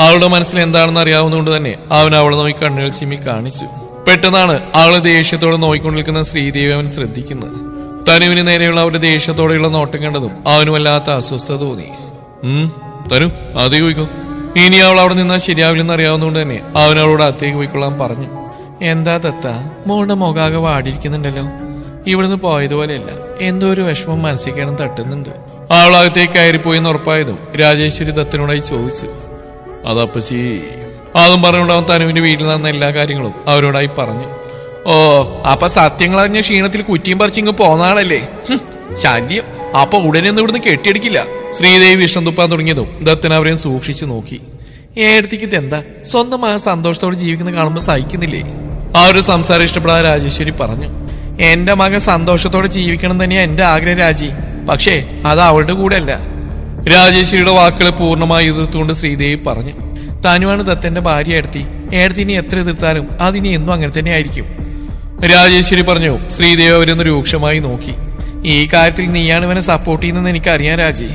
അവളുടെ മനസ്സിൽ എന്താണെന്ന് അറിയാവുന്നതുകൊണ്ട് തന്നെ അവൻ അവളെ നോക്കി കണ്ണുകൾ ചിമ്മി കാണിച്ചു. പെട്ടെന്നാണ് അവളെ ദേഷ്യത്തോടെ നോക്കിക്കൊണ്ടിരിക്കുന്ന ശ്രീദേവി അവൻ ശ്രദ്ധിക്കുന്നത്. തനുവിന് നേരെയുള്ള അവരുടെ ദേഷ്യത്തോടെയുള്ള നോട്ടം കണ്ടതും അവന് വല്ലാത്ത അസ്വസ്ഥത തോന്നി. തനു അതേ പോയിക്കോ. ഇനി അവൾ അവിടെ നിന്നാൽ ശരിയാവില്ലെന്ന് അറിയാവുന്നതുകൊണ്ട് തന്നെ അവൻ അവളോട് അകത്തേക്ക് പോയിക്കൊള്ളാൻ പറഞ്ഞു. എന്താ ദത്ത, മോളുടെ മുഖാകെ വാടിയിരിക്കുന്നുണ്ടല്ലോ. ഇവിടുന്ന് പോയതുപോലെയല്ല, എന്തോ ഒരു വിഷമം മനസ്സിൽ തട്ടുന്നുണ്ട്. അവളകത്തേക്ക് കയറിപ്പോയെന്ന് ഉറപ്പായതും രാജേശ്വരി ദത്തനോടായി ചോദിച്ചു. അതപ്പച്ചി. അതും പറഞ്ഞുകൊണ്ട് അവൻ തനുവിന്റെ വീട്ടിൽ നടന്ന എല്ലാ കാര്യങ്ങളും അവരോടായി പറഞ്ഞു. ഓ, അപ്പൊ സത്യങ്ങൾ അറിഞ്ഞ ക്ഷീണത്തിൽ കുറ്റിയും പറിച്ചിങ്ങ് പോന്നാളല്ലേ? ശല്യം. അപ്പൊ ഉടനെ ഒന്നും ഇവിടുന്ന് കെട്ടിയെടുക്കില്ല. ശ്രീദേവി വിഷം തുപ്പാൻ തുടങ്ങിയതും ദത്തൻ അവരെയും സൂക്ഷിച്ചു നോക്കി. ഏടത്തിക്ക് ഇതെന്താ, സ്വന്തം മകൻ സന്തോഷത്തോടെ ജീവിക്കുന്ന കാണുമ്പോൾ സഹിക്കുന്നില്ലേ? ആ ഒരു സംസാരം ഇഷ്ടപ്പെടാൻ രാജേശ്വരി പറഞ്ഞു. എന്റെ മകൻ സന്തോഷത്തോടെ ജീവിക്കണം തന്നെയാ എന്റെ ആഗ്രഹം രാജി. പക്ഷേ അത് അവളുടെ കൂടെ അല്ല. രാജേശ്വരിയുടെ വാക്കുകളെ പൂർണ്ണമായി എതിർത്തുകൊണ്ട് ശ്രീദേവി പറഞ്ഞു. തനുവാണ് ദത്തന്റെ ഭാര്യ ഏടത്തി. ഏടത്തിനി എത്ര എതിർത്താലും അതിനി എന്നും അങ്ങനെ തന്നെ ആയിരിക്കും. രാജേശ്വരി പറഞ്ഞു. ശ്രീദേവി അവരൊന്ന് രൂക്ഷമായി നോക്കി. ഈ കാര്യത്തിൽ നീയാണ് ഇവനെ സപ്പോർട്ട് ചെയ്യുന്നതെന്ന് എനിക്കറിയാം രാജി.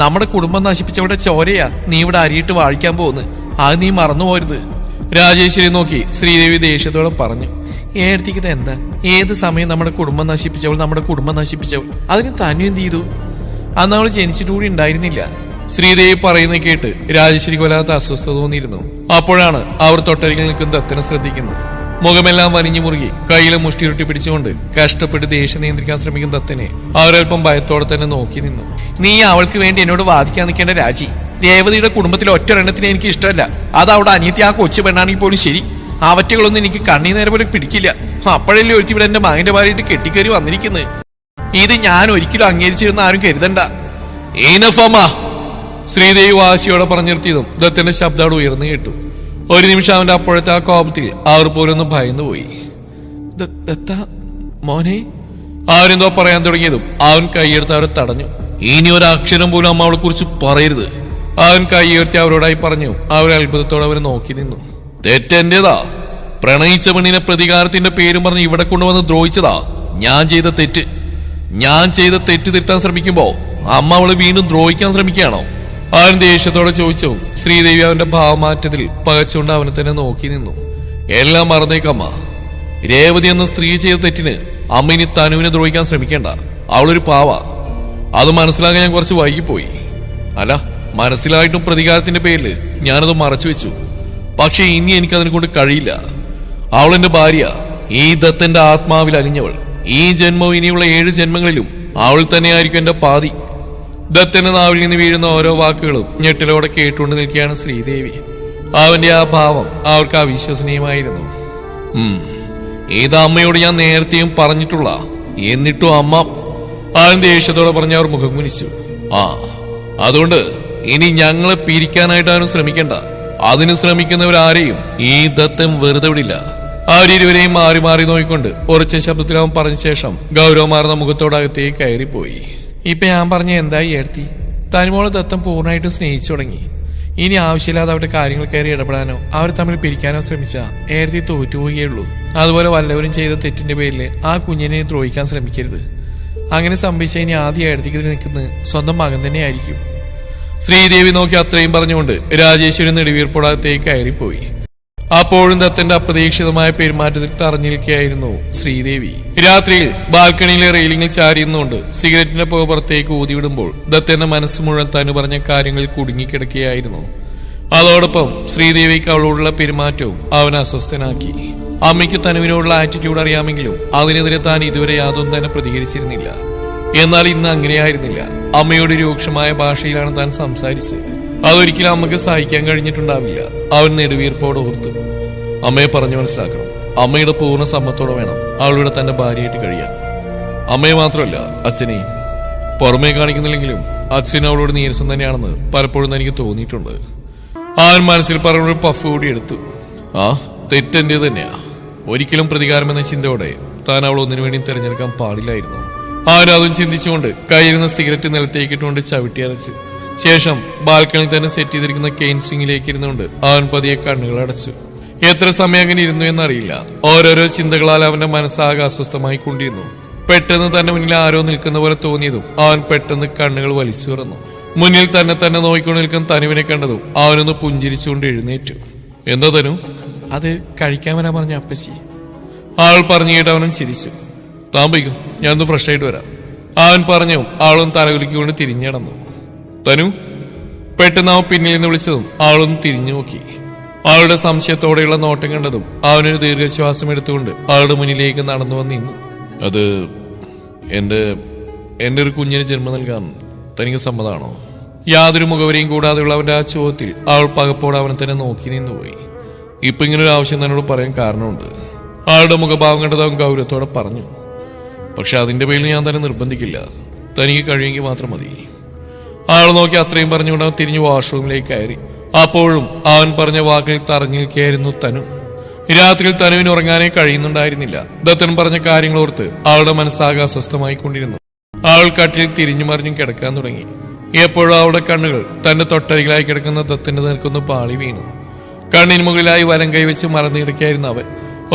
നമ്മുടെ കുടുംബം നശിപ്പിച്ചവരുടെ ചോരയാ നീ ഇവിടെ അരിയിട്ട് വാഴിക്കാൻ പോകുന്നു. അത് നീ മറന്നുപോരുത്. രാജേശ്വരി നോക്കി ശ്രീദേവി ദേഷ്യത്തോടെ പറഞ്ഞു. ഏടത്തിക്ക് എന്താ, ഏത് സമയം നമ്മുടെ കുടുംബം നശിപ്പിച്ചവൾ അതിന് തന്നു എന്ത് ചെയ്തു? അന്ന് അവൾ ജനിച്ചിട്ട് കൂടി ഉണ്ടായിരുന്നില്ല. ശ്രീദേവി പറയുന്നത് കേട്ട് രാജേശ്വരിക്ക് വല്ലാത്ത അസ്വസ്ഥത തോന്നിയിരുന്നു. അപ്പോഴാണ് അവർ തൊട്ടരികിൽ നിൽക്കുന്ന ദത്തനെ ശ്രദ്ധിക്കുന്നത്. മുഖമെല്ലാം വലിഞ്ഞു മുറുകി കയ്യിലെ മുഷ്ടിയുരുട്ടി പിടിച്ചുകൊണ്ട് കഷ്ടപ്പെട്ട് ദേഷ്യം നിയന്ത്രിക്കാൻ ശ്രമിക്കുന്ന ദത്തനെ അവരൽപ്പം ഭയത്തോടെ തന്നെ നോക്കി നിന്നു. നീ അവൾക്ക് വേണ്ടി എന്നോട് വാദിക്കാൻ നിൽക്കേണ്ട രാജി. രേവതിയുടെ കുടുംബത്തിലെ ഒറ്റൊരെണ്ണത്തിന് എനിക്ക് ഇഷ്ടമല്ല. അത് അവിടെ അനിയത്തി ആ കൊച്ചു പെണ്ണാണെങ്കിൽ പോലും ശരി. അവറ്റകളൊന്നും എനിക്ക് കണ്ണീ നേരം പോലെ പിടിക്കില്ല. അപ്പോഴല്ലേ ഒരുത്തി ഇവിടെ എന്റെ മകന്റെ ഭാര്യയായിട്ട് കെട്ടിക്കയറി വന്നിരിക്കുന്നത്. ഇത് ഞാൻ ഒരിക്കലും അംഗീകരിച്ചിരുന്ന ആരും കരുതണ്ട. ശ്രീദേവി വാശിയോടെ പറഞ്ഞു നിർത്തിയതും ദത്തന്റെ ശബ്ദം ഉയർന്നു കേട്ടു. ഒരു നിമിഷം അവന്റെ അപ്പോഴത്തെ ആ കോപത്തിൽ അവർ പോലൊന്ന് ഭയന്നുപോയി. ദത്ത മോനെ, അവരെന്തോ പറയാൻ തുടങ്ങിയതും അവൻ കൈയെടുത്ത് അവരെ തടഞ്ഞു. ഇനി ഒരു അക്ഷരം പോലും അമ്മ അവളെ കുറിച്ച് പറയരുത്. അവൻ കൈയുയർത്തി അവരോടായി പറഞ്ഞു. അവർ അത്ഭുതത്തോടെ അവരെ നോക്കി നിന്നു. തെറ്റെന്റേതാ. പ്രണയിച്ച പെണ്ണിനെ പ്രതികാരത്തിന്റെ പേരും പറഞ്ഞ് ഇവിടെ കൊണ്ടുവന്ന് ദ്രോഹിച്ചതാ ഞാൻ ചെയ്ത തെറ്റ് തിരുത്താൻ ശ്രമിക്കുമ്പോ അമ്മ അവളെ വീണ്ടും ദ്രോഹിക്കാൻ ശ്രമിക്കുകയാണോ? അവൻ ദേഷ്യത്തോടെ ചോദിച്ചു. ശ്രീദേവി അവന്റെ ഭാവമാറ്റത്തിൽ പകച്ചുകൊണ്ട് അവനെ തന്നെ നോക്കി നിന്നു. എല്ലാം മറന്നേക്കമ്മ. രേവതി എന്ന സ്ത്രീ ചെയ്ത തെറ്റിന് അമ്മ ഇനി തനുവിനെ ദ്രോഹിക്കാൻ ശ്രമിക്കേണ്ട. അവളൊരു പാവ. അത് മനസ്സിലാക്കാൻ ഞാൻ കുറച്ച് വൈകിപ്പോയി. അല്ല, മനസ്സിലായിട്ടും പ്രതികാരത്തിന്റെ പേരിൽ ഞാനത് മറച്ചു വെച്ചു. പക്ഷെ ഇനി എനിക്കതിനെ കൊണ്ട് കഴിയില്ല. അവളെന്റെ ഭാര്യ, ഈ ദത്തന്റെ ആത്മാവിൽ അലിഞ്ഞവൾ. ഈ ജന്മവും ഇനിയുള്ള 7 ജന്മങ്ങളിലും അവൾ തന്നെയായിരിക്കും എന്റെ പാതി. ദത്തന്റെ നാവിൽ നിന്ന് വീഴുന്ന ഓരോ വാക്കുകളും ഞെട്ടലോടെ കേട്ടുകൊണ്ട് നിൽക്കുകയാണ് ശ്രീദേവി. അവന്റെ ആ ഭാവം അവർക്ക് അവിശ്വസനീയമായിരുന്നു. ഇത് അമ്മയോട് ഞാൻ നേരത്തെയും പറഞ്ഞിട്ടുള്ള, എന്നിട്ടും അമ്മ. അവൻ ദേഷ്യത്തോടെ പറഞ്ഞ് അവർ മുഖം കുനിച്ചു. അതുകൊണ്ട് ഇനി ഞങ്ങളെ പിരിക്കാനായിട്ടാരും ശ്രമിക്കണ്ട. അതിന് ശ്രമിക്കുന്നവരാരെയും ഈ ദത്തം വെറുതെ വിടില്ല. അവരിരുവരെയും മാറി മാറി നോക്കിക്കൊണ്ട് ഉറച്ച ശബ്ദത്തിൽ അവൻ പറഞ്ഞ ശേഷം ഗൗരവമാർന്ന മുഖത്തോടകത്തേക്ക് കയറിപ്പോയി. ഇപ്പൊ ഞാൻ പറഞ്ഞ എന്തായി ഏടത്തി? തനുമോളെ ദത്തം പൂർണ്ണമായിട്ടും സ്നേഹിച്ചു തുടങ്ങി. ഇനി ആവശ്യമില്ലാതെ അവരുടെ കാര്യങ്ങൾ കയറി ഇടപെടാനോ അവർ തമ്മിൽ പിരിക്കാനോ ശ്രമിച്ചാ ഏടത്തി തോറ്റുപോവുകയുള്ളൂ. അതുപോലെ വല്ലവരും ചെയ്ത തെറ്റിന്റെ പേരിൽ ആ കുഞ്ഞിനെ ദ്രോഹിക്കാൻ ശ്രമിക്കരുത്. അങ്ങനെ സംഭവിച്ചാൽ ഇനി ആദ്യം ഏടത്തിക്കെതിരെ നിൽക്കുന്നത് സ്വന്തം മകൻ തന്നെയായിരിക്കും. ശ്രീദേവി നോക്കി അത്രയും പറഞ്ഞുകൊണ്ട് രാജേശ്വരി നെടുവീർപ്പോടകത്തേക്ക് കയറിപ്പോയി. അപ്പോഴും ദത്തന്റെ അപ്രതീക്ഷിതമായ പെരുമാറ്റത്തിൽ തറഞ്ഞു നിൽക്കുകയായിരുന്നു ശ്രീദേവി. രാത്രിയിൽ ബാൽക്കണിയിലെ റെയിലിംഗിൽ ചാരിയുന്നുകൊണ്ട് സിഗരറ്റിന്റെ പുക പുറത്തേക്ക് ഊതിവിടുമ്പോൾ ദത്തന്റെ മനസ്സ് മുഴുവൻ തനു പറഞ്ഞ കാര്യങ്ങളിൽ കുടുങ്ങിക്കിടക്കുകയായിരുന്നു. അതോടൊപ്പം ശ്രീദേവിക്ക് അവളോടുള്ള പെരുമാറ്റവും അവനെ അസ്വസ്ഥനാക്കി. അമ്മയ്ക്ക് തനുവിനോടുള്ള ആറ്റിറ്റ്യൂഡ് അറിയാമെങ്കിലും അതിനെതിരെ താൻ ഇതുവരെ യാതൊന്നും തന്നെ പ്രതികരിച്ചിരുന്നില്ല. എന്നാൽ ഇന്ന് അങ്ങനെയായിരുന്നില്ല. അമ്മയോട് രൂക്ഷമായ ഭാഷയിലാണ് താൻ സംസാരിച്ചത്. അതൊരിക്കലും അമ്മയ്ക്ക് സഹിക്കാൻ കഴിഞ്ഞിട്ടുണ്ടാവില്ല. അവൻ നെടുവീർപ്പോടെ ഓർത്തു. അമ്മയെ പറഞ്ഞു മനസ്സിലാക്കണം. അമ്മയുടെ പൂർണ്ണ സമ്മതത്തോടെ വേണം അവളുടെ തന്റെ ഭാര്യയായിട്ട് കഴിയാൻ. അമ്മയെ മാത്രമല്ല, അച്ഛനെയും. പുറമേ കാണിക്കുന്നില്ലെങ്കിലും അച്ഛൻ അവളോട് നീരസം തന്നെയാണെന്ന് പലപ്പോഴും എനിക്ക് തോന്നിയിട്ടുണ്ട്. അവൻ മനസ്സിൽ പറഞ്ഞൊരു പഫ് കൂടി എടുത്തു. തെറ്റെന്റേത് തന്നെയാ. ഒരിക്കലും പ്രതികാരമെന്ന ചിന്തയോടെ താൻ അവൾ ഒന്നിനു വേണ്ടി തിരഞ്ഞെടുക്കാൻ പാടില്ലായിരുന്നു. അവനതും ചിന്തിച്ചുകൊണ്ട് കയ്യിരുന്ന സിഗരറ്റ് നിലത്തേക്കിട്ടുകൊണ്ട് ചവിട്ടി അരച്ചു. ശേഷം ബാൽക്കണിയിൽ തന്നെ സെറ്റ് ചെയ്തിരിക്കുന്ന കെയിൻ സ്വിങ്ങിലേക്ക് ഇരുന്നുകൊണ്ട് അവൻ പതിയെ കണ്ണുകൾ അടച്ചു. എത്ര സമയം അങ്ങനെ ഇരുന്നു എന്നറിയില്ല. ഓരോരോ ചിന്തകളാൽ അവന്റെ മനസ്സാകെ അസ്വസ്ഥമായി കൊണ്ടിരുന്നു. പെട്ടെന്ന് തന്നെ മുന്നിൽ ആരോ നിൽക്കുന്ന പോലെ തോന്നിയതും അവൻ പെട്ടെന്ന് കണ്ണുകൾ വലിച്ചു തുറന്നു. മുന്നിൽ തന്നെ നോക്കിക്കൊണ്ട് നിൽക്കുന്ന തനുവിനെ കണ്ടതും അവനൊന്ന് പുഞ്ചിരിച്ചുകൊണ്ട് എഴുന്നേറ്റു. എന്താ തനു? അത് കഴിക്കാൻ വരാൻ പറഞ്ഞ അപ്പച്ചി. ആൾ പറഞ്ഞു കേട്ട് അവനും ചിരിച്ചു. താമ്പിക്കും, ഞാനൊന്ന് ഫ്രഷ് ആയിട്ട് വരാം. അവൻ പറഞ്ഞു ആളും തലകുലുക്കിക്കൊണ്ട് തിരിഞ്ഞടന്നു. തനു? പെട്ടെന്ന് അവൻ പിന്നിൽ നിന്ന് വിളിച്ചതും ആളൊന്ന് തിരിഞ്ഞു നോക്കി. ആളുടെ സംശയത്തോടെയുള്ള നോട്ടം കണ്ടതും അവനൊരു ദീർഘശ്വാസം എടുത്തുകൊണ്ട് ആളുടെ മുന്നിലേക്ക് നടന്നു വന്നിരുന്നു. അത് എന്റെ ഒരു കുഞ്ഞിന് ജന്മം നൽകാൻ തനിക്ക് സമ്മതമാണോ? യാതൊരു മുഖവരെയും കൂടാതെയുള്ള അവന്റെ ആ ചോദ്യത്തിൽ അവൾ പകപ്പോടെ അവനെ തന്നെ നോക്കി നിന്നുപോയി. ഇപ്പൊ ഇങ്ങനൊരു ആവശ്യം തന്നോട് പറയാൻ കാരണമുണ്ട്. ആളുടെ മുഖഭാവം കണ്ടത് അവൻ ഗൗരവത്തോടെ പറഞ്ഞു. പക്ഷെ അതിന്റെ പേരിൽ ഞാൻ തന്നെ നിർബന്ധിക്കില്ല. തനിക്ക് കഴിയുമെങ്കിൽ മാത്രം മതി. ആൾ നോക്കി അത്രയും പറഞ്ഞുകൊണ്ട് അവൻ തിരിഞ്ഞു വാഷ്റൂമിലേക്ക് കയറി. അപ്പോഴും അവൻ പറഞ്ഞ വാക്കിൽ തറഞ്ഞു നിൽക്കുകയായിരുന്നു തനു. രാത്രിയിൽ തനുവിന് ഉറങ്ങാനേ കഴിയുന്നുണ്ടായിരുന്നില്ല. ദത്തൻ പറഞ്ഞ കാര്യങ്ങൾ ഓർത്ത് അവളുടെ മനസ്സാകെ അസ്വസ്ഥമായിക്കൊണ്ടിരുന്നു. അവൾ കട്ടിൽ തിരിഞ്ഞു മറിഞ്ഞും കിടക്കാൻ തുടങ്ങി. എപ്പോഴും അവളുടെ കണ്ണുകൾ തന്റെ തൊട്ടരികിലായി കിടക്കുന്ന ദത്തിന്റെ നേർക്കൊന്ന് പാളി വീണു. കണ്ണിന് മുകളിലായി വലം കൈവച്ച് മറന്നു കിടക്കായിരുന്നു അവൻ.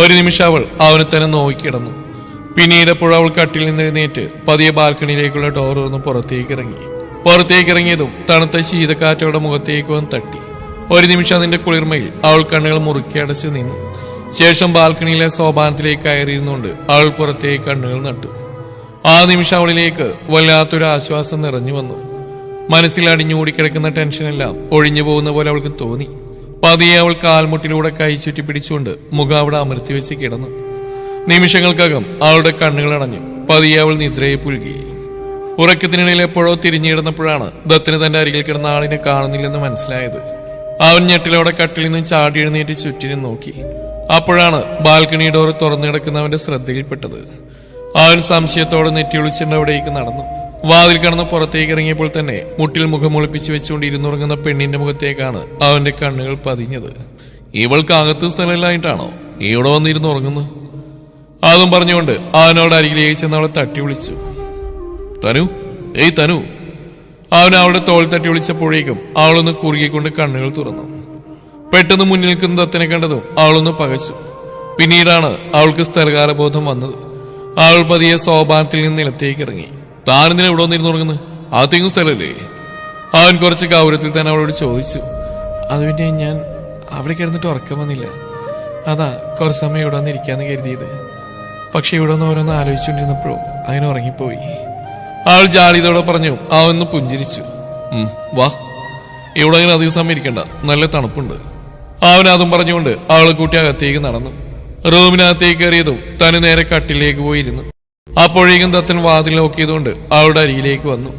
ഒരു നിമിഷം അവൾ അവനെ തന്നെ നോക്കിക്കിടന്നു. പിന്നീട് എപ്പോഴും അവൾ കട്ടിൽ നിന്ന് എഴുന്നേറ്റ് പതിയെ ബാൽക്കണിയിലേക്കുള്ള ഡോർ തുറന്ന് പുറത്തേക്കിറങ്ങിയതും തണുത്ത ശീതക്കാറ്റോടെ മുഖത്തേക്ക് വന്ന് തട്ടി. ഒരു നിമിഷം അതിന്റെ കുളിർമയിൽ അവൾ കണ്ണുകൾ മുറുക്കി അടച്ചു നിന്നു. ശേഷം ബാൽക്കണിയിലെ സോപാനത്തിലേക്ക് കയറിയിരുന്നുകൊണ്ട് അവൾ പുറത്തേക്ക് കണ്ണുകൾ നട്ടു. ആ നിമിഷം അവളിലേക്ക് വല്ലാത്തൊരു ആശ്വാസം നിറഞ്ഞു വന്നു. മനസ്സിൽ അടിഞ്ഞുകൂടിക്കിടക്കുന്ന ടെൻഷനെല്ലാം ഒഴിഞ്ഞു പോകുന്ന പോലെ അവൾക്ക് തോന്നി. പതിയെ അവൾ കാൽമുട്ടിലൂടെ കൈ ചുറ്റി പിടിച്ചുകൊണ്ട് മുഖം അവിടെ അമർത്തി വെച്ച് കിടന്നു. നിമിഷങ്ങൾക്കകം അവളുടെ കണ്ണുകൾ അടഞ്ഞു. പതിയെ അവൾ നിദ്രയെ പുൽകി. ഉറക്കത്തിനിടയിൽ എപ്പോഴോ തിരിഞ്ഞിടുന്നപ്പോഴാണ് ദത്തിന് തന്റെ അരികിൽ കിടന്ന ആളിനെ കാണുന്നില്ലെന്ന് മനസ്സിലായത്. അവൻ ഞെട്ടിലോടെ കട്ടിൽ നിന്ന് ചാടി എഴുന്നേറ്റ് ചുറ്റിനും നോക്കി. അപ്പോഴാണ് ബാൽക്കണി ഡോർ തുറന്നു കിടക്കുന്നവന്റെ ശ്രദ്ധയിൽപ്പെട്ടത്. അവൻ സംശയത്തോടെ നെറ്റിയൊളിച്ചിട്ട് അവിടേക്ക് നടന്നു. വാതിൽ കടന്ന് പുറത്തേക്ക് ഇറങ്ങിയപ്പോൾ തന്നെ മുട്ടിൽ മുഖം ഒളിപ്പിച്ചു വെച്ചുകൊണ്ട് ഇരുന്നുറങ്ങുന്ന പെണ്ണിന്റെ മുഖത്തേക്കാണ് അവന്റെ കണ്ണുകൾ പതിഞ്ഞത്. ഇവൾക്ക് അകത്ത് സ്ഥലമില്ലായിട്ടാണോ ഇവിടെ വന്നിരുന്ന് ഉറങ്ങുന്നു? അതും പറഞ്ഞുകൊണ്ട് അവനോട് അരികിലേക്ക് ചെന്ന് അവളെ തട്ടി വിളിച്ചു. തനു, ഏയ് തനു. അവൻ അവളുടെ തോൾ തട്ടി വിളിച്ചപ്പോഴേക്കും അവളൊന്ന് കുറുകിക്കൊണ്ട് കണ്ണുകൾ തുറന്നു. പെട്ടെന്ന് മുന്നിൽ നിൽക്കുന്ന ദത്തനെ കണ്ടതും അവളൊന്ന് പകച്ചു. പിന്നീടാണ് അവൾക്ക് സ്ഥലകാലബോധം വന്നത്. അവൾ പതിയെ സോപാനത്തിൽ നിന്ന് നിലത്തേക്ക് ഇറങ്ങി. താനെന്തിനാ ഇവിടെ വന്നിരുന്ന് തുടങ്ങുന്നത്? അകത്തേക്കും സ്ഥലമല്ലേ? അവൻ കുറച്ച് ഗൗരവത്തിൽ തന്നെ അവളോട് ചോദിച്ചു. അത് പിന്നെ ഞാൻ അവിടെ കിടന്നിട്ട് ഉറക്കം വന്നില്ല. അതാ കുറച്ച് സമയം ഇവിടെ വന്നിരിക്കാന്ന് കരുതിയത്. പക്ഷെ ഇവിടെ ഒന്ന് ഓരോന്ന് ആലോചിച്ചുകൊണ്ടിരുന്നപ്പോഴും അങ്ങനെ ഉറങ്ങിപ്പോയി. അവൾ ജാളിതോടെ പറഞ്ഞു. അവന്ന് പുഞ്ചിരിച്ചു. വാ, ഇവിടെ അങ്ങനെ അധികം സമയം ഇരിക്കണ്ട, നല്ല തണുപ്പുണ്ട്. അവൻ അതും പറഞ്ഞുകൊണ്ട് അവളെ കൂട്ടി അകത്തേക്ക് നടന്നു. റൂമിനകത്തേക്ക് കയറിയതും തന് നേരെ കട്ടിലേക്ക് പോയിരുന്നു. അപ്പോഴേക്കും ദത്തൻ വാതിൽ നോക്കിയതുകൊണ്ട് അവളുടെ അരിയിലേക്ക് വന്നു.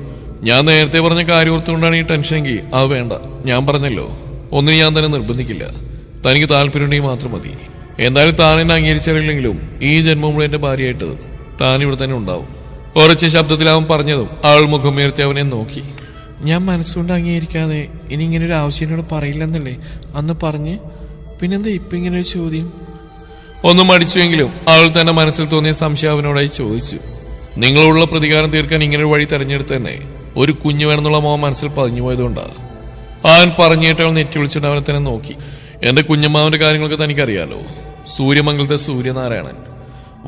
ഞാൻ നേരത്തെ പറഞ്ഞ കാര്യം ഓർത്തുകൊണ്ടാണ് ഈ ടെൻഷനെങ്കിൽ അത് വേണ്ട. ഞാൻ പറഞ്ഞല്ലോ, ഒന്നിനും ഞാൻ തന്നെ നിർബന്ധിക്കില്ല. തനിക്ക് താല്പര്യമുണ്ടെങ്കിൽ മാത്രം മതി. എന്തായാലും താൻ എന്നെ അംഗീകരിച്ചറിയില്ലെങ്കിലും ഈ ജന്മം മുഴുവൻ എന്റെ ഭാര്യയായിട്ട് താൻ ഇവിടെ തന്നെ ഉണ്ടാവും. ഉറച്ച ശബ്ദത്തിൽ അവൻ പറഞ്ഞതും അവൾ മുഖമുയർത്തി അവനെ നോക്കി. ഞാൻ മനസ്സുകൊണ്ട് അംഗീകരിക്കാതെ ഇനി ഇങ്ങനെ ഒരു ആവശ്യം എന്നോട് പറയില്ലെന്നല്ലേ അന്ന് പറഞ്ഞ്? പിന്നെന്താ ഇപ്പൊ ഇങ്ങനെ ഒരു ചോദ്യം? ഒന്നും മടിച്ചുവെങ്കിലും അവൾ തന്നെ മനസ്സിൽ തോന്നിയ സംശയം അവനോടായി ചോദിച്ചു. നിങ്ങളോടുള്ള പ്രതികാരം തീർക്കാൻ ഇങ്ങനെ ഒരു വഴി തെരഞ്ഞെടുത്ത് തന്നെ ഒരു കുഞ്ഞു വേണമെന്നുള്ള മോഹം മനസ്സിൽ പതിഞ്ഞു പോയതുകൊണ്ടാ. അവൻ പറഞ്ഞിട്ട് അവൾ നെറ്റി വിളിച്ചിട്ട് അവനെ തന്നെ നോക്കി. എന്റെ കുഞ്ഞമ്മാവന്റെ കാര്യങ്ങളൊക്കെ തനിക്കറിയാലോ. സൂര്യമംഗലത്തെ സൂര്യനാരായണൻ.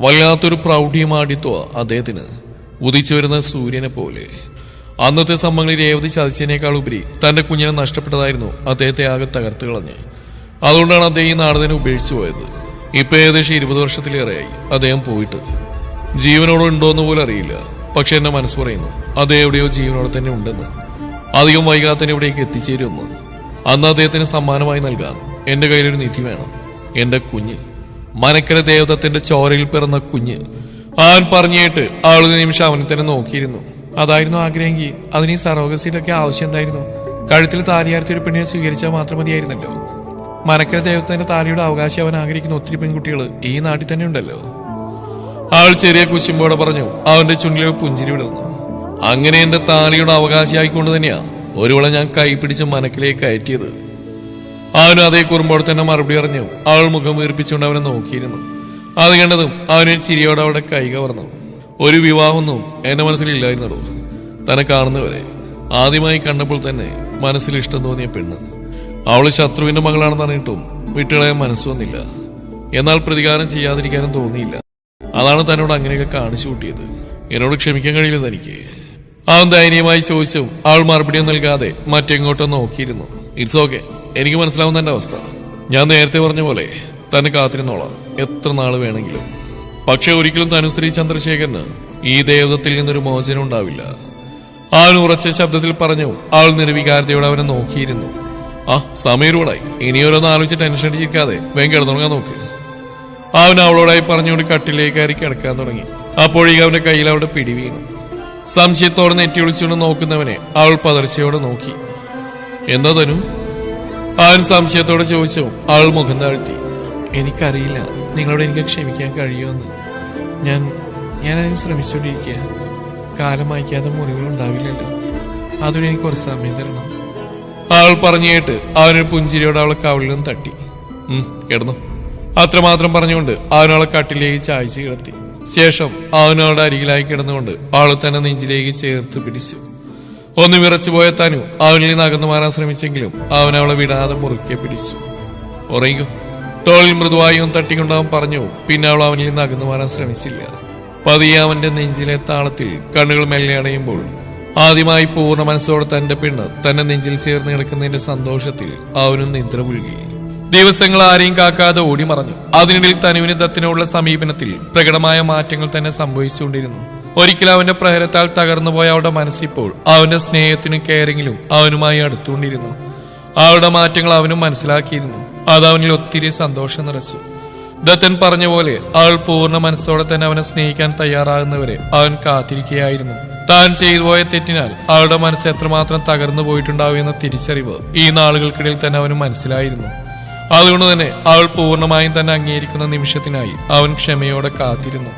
വല്ലാത്തൊരു പ്രൗഢിയമാടിത്വ അദ്ദേഹത്തിന്. ഉദിച്ചു വരുന്ന സൂര്യനെ പോലെ. അന്നത്തെ സംഭവങ്ങളിൽ രേവതി ചതിച്ചതിനേക്കാൾ ഉപരി തന്റെ കുഞ്ഞിനെ നഷ്ടപ്പെട്ടതായിരുന്നു അദ്ദേഹത്തെ ആകെ തകർത്ത് കളഞ്ഞ്. അതുകൊണ്ടാണ് അദ്ദേഹം ഈ നാട് തന്നെ ഉപേക്ഷിച്ചു പോയത്. ഇപ്പൊ ഏകദേശം 20 വർഷത്തിലേറെയായി അദ്ദേഹം പോയിട്ട്. ജീവനോടെ ഉണ്ടോന്ന് പോലും അറിയില്ല. പക്ഷെ എന്റെ മനസ്സ് പറയുന്നു അദ്ദേഹം എവിടെയോ ജീവനോടെ തന്നെ ഉണ്ടെന്ന്. അധികം വൈകാതെ തന്നെ ഇവിടേക്ക് എത്തിച്ചേരുമെന്ന്. അന്ന് അദ്ദേഹത്തിന് സമ്മാനമായി നൽകാൻ എന്റെ കയ്യിലൊരു നിധി വേണം. എന്റെ കുഞ്ഞ്, മനക്കര ദേവദത്തിന്റെ ചോരയിൽ പിറന്ന കുഞ്ഞ്. അവൻ പറഞ്ഞിട്ട് അവളൊരു നിമിഷം അവനെ തന്നെ നോക്കിയിരുന്നു. അതായിരുന്നു ആഗ്രഹമെങ്കിൽ അതിന് ഈ സറോഗസിയിലൊക്കെ ആവശ്യം എന്തായിരുന്നു? കഴുത്തിൽ താലിയാർത്തി ഒരു പെണ്ണിനെ സ്വീകരിച്ചാൽ മാത്രം മതിയായിരുന്നല്ലോ. മനക്കര ദേവത്തിന്റെ താലിയുടെ അവകാശം അവൻ ആഗ്രഹിക്കുന്ന ഒത്തിരി പെൺകുട്ടികൾ ഈ നാട്ടിൽ തന്നെ ഉണ്ടല്ലോ. അവൾ ചെറിയ കുശുമ്പോടെ പറഞ്ഞു. അവന്റെ ചുണ്ടിലെ പുഞ്ചിരി വിടർന്നു. അങ്ങനെ എന്റെ താലിയുടെ അവകാശിയായിക്കൊണ്ട് തന്നെയാ ഒരുവളെ ഞാൻ കൈപിടിച്ച് മനക്കിലേക്ക് കയറ്റിയത്. അവനും അതേ കുറുമ്പോടെ തന്നെ മറുപടി പറഞ്ഞു. അവൾ മുഖം വീർപ്പിച്ചുകൊണ്ട് അവനെ നോക്കിയിരുന്നു. അത് കണ്ടതും അവനൊരു ചിരിയോടെ അവളുടെ കൈ കവർന്നു. ഒരു വിവാഹമൊന്നും എന്റെ മനസ്സിലില്ലായിരുന്നല്ലോ. തന്നെ കാണുന്നവരെ ആദ്യമായി കണ്ടപ്പോൾ തന്നെ മനസ്സിൽ ഇഷ്ടം തോന്നിയ പെണ്ണ്. അവള് ശത്രുവിന്റെ മകളാണെന്ന് അറിഞ്ഞിട്ടും വിട്ടുകളയാൻ മനസ്സ് വന്നില്ല. എന്നാൽ പ്രതികാരം ചെയ്യാതിരിക്കാനും തോന്നിയില്ല. അതാണ് തന്നോട് അങ്ങനെയൊക്കെ കാണിച്ചു കൂട്ടിയത്. എന്നോട് ക്ഷമിക്കാൻ കഴിയില്ല തനിക്ക്. അവൻ ധൈര്യമായി ചോദിച്ചു. അവൾ മറുപടിയും നൽകാതെ മറ്റെങ്ങോട്ടും നോക്കിയിരുന്നു. ഇറ്റ്സ് ഓക്കെ, എനിക്ക് മനസ്സിലാവുന്ന എന്റെ അവസ്ഥ. ഞാൻ നേരത്തെ പറഞ്ഞ പോലെ തന്നെ കാത്തിരുന്നോളാം, എത്ര നാള് വേണമെങ്കിലും. പക്ഷെ ഒരിക്കലും തനു ശ്രീ ചന്ദ്രശേഖരന് ഈ ദേവതത്തിൽ നിന്നൊരു മോചനം ഉണ്ടാവില്ല. അവൻ ഉറച്ച ശബ്ദത്തിൽ പറഞ്ഞു. അവൾ നിർവികാരതയോടെ അവനെ നോക്കിയിരുന്നു. സമയരൂടായി, ഇനി ഓരോന്ന് ആലോചിച്ച് ടെൻഷൻ അടിച്ചിരിക്കാതെ വേഗം കിടന്നുറങ്ങാൻ നോക്ക്. അവൻ അവളോടായി പറഞ്ഞുകൊണ്ട് കട്ടിലേക്ക് കയറി കിടക്കാൻ തുടങ്ങി. അപ്പോഴേക്കും അവന്റെ കയ്യിൽ അവിടെ പിടി വീണു. സംശയത്തോടെ നെറ്റി വിളിച്ചുകൊണ്ട് നോക്കുന്നവനെ അവൾ പതർച്ചയോടെ നോക്കി. എന്താ തനു? അവൻ സംശയത്തോടെ ചോദിച്ചു. അവൾ മുഖം താഴ്ത്തി. എനിക്കറിയില്ല നിങ്ങളോട് എനിക്ക് ക്ഷമിക്കാൻ കഴിയുമെന്ന്. ഞാനതിന് ശ്രമിച്ചുകൊണ്ടിരിക്കുക. കാലം വായിക്കാതെ മുറിവുകളുണ്ടാവില്ലല്ലോ, അതുകൊണ്ട് എനിക്ക് കുറച്ച് സമയം തരണം. അവൾ പറഞ്ഞു കേട്ട് അവനൊരു പുഞ്ചിരിയോടെ അവളെ കവിളിലും തട്ടി. കിടന്നു. അത്രമാത്രം പറഞ്ഞുകൊണ്ട് അവനവളെ കട്ടിലേക്ക് ചായച്ച് കിടത്തി. ശേഷം അവനവളുടെ അരികിലായി കിടന്നുകൊണ്ട് അവൾ തന്നെ നെഞ്ചിലേക്ക് ചേർത്ത് പിടിച്ചു. ഒന്ന് വിറച്ചുപോയ തനു അവനിൽ നിന്ന് അകന്നു മാറാൻ ശ്രമിച്ചെങ്കിലും അവൻ അവളെ വിടാതെ മുറുക്കെ പിടിച്ചു. ഉറങ്ങിക്കോ, തോളിൽ മൃദുവായി ഒന്ന് തട്ടിക്കൊണ്ടവൻ പറഞ്ഞു. പിന്നെ അവൾ അവനിൽ നിന്ന് അകന്നു മാറാൻ ശ്രമിച്ചില്ല. പതിയെ അവന്റെ നെഞ്ചിലെ താളത്തിൽ കണ്ണുകൾ മെല്ലെ അടയുമ്പോൾ ആദ്യമായി പൂർണ്ണ മനസ്സോടെ തന്റെ പെണ്ണ് തന്നെ നെഞ്ചിൽ ചേർന്ന് കിടക്കുന്നതിന്റെ സന്തോഷത്തിൽ അവനും നിദ്ര പുൽകി. ദിവസങ്ങൾ ആരെയും കാക്കാതെ ഓടി മറഞ്ഞു. അതിനിടയിൽ തനുവിന് ദത്തിനോടുള്ള സമീപനത്തിൽ പ്രകടമായ മാറ്റങ്ങൾ തന്നെ സംഭവിച്ചുകൊണ്ടിരുന്നു. ഒരിക്കലും അവന്റെ പ്രഹരത്താൽ തകർന്നുപോയ അവളുടെ മനസ്സിപ്പോൾ അവന്റെ സ്നേഹത്തിനും കെയറിങ്ങിലും അവനുമായി അടുത്തുകൊണ്ടിരുന്നു. അവളുടെ മാറ്റങ്ങൾ അവനും മനസ്സിലാക്കിയിരുന്നു. അത് അവനിൽ ഒത്തിരി സന്തോഷം നിറച്ചു. ദത്തൻ പറഞ്ഞ പോലെ അവൾ പൂർണ്ണ മനസ്സോടെ തന്നെ അവനെ സ്നേഹിക്കാൻ തയ്യാറാകുന്നവരെ അവൻ കാത്തിരിക്കുകയായിരുന്നു. താൻ ചെയ്തു പോയ തെറ്റിനാൽ അവളുടെ മനസ്സ് എത്രമാത്രം തകർന്നു പോയിട്ടുണ്ടാവും എന്ന തിരിച്ചറിവ് ഈ നാളുകൾക്കിടയിൽ തന്നെ അവന് മനസ്സിലായിരുന്നു. അതുകൊണ്ട് തന്നെ അവൾ പൂർണ്ണമായും തന്നെ അംഗീകരിക്കുന്ന നിമിഷത്തിനായി അവൻ ക്ഷമയോടെ കാത്തിരുന്നു.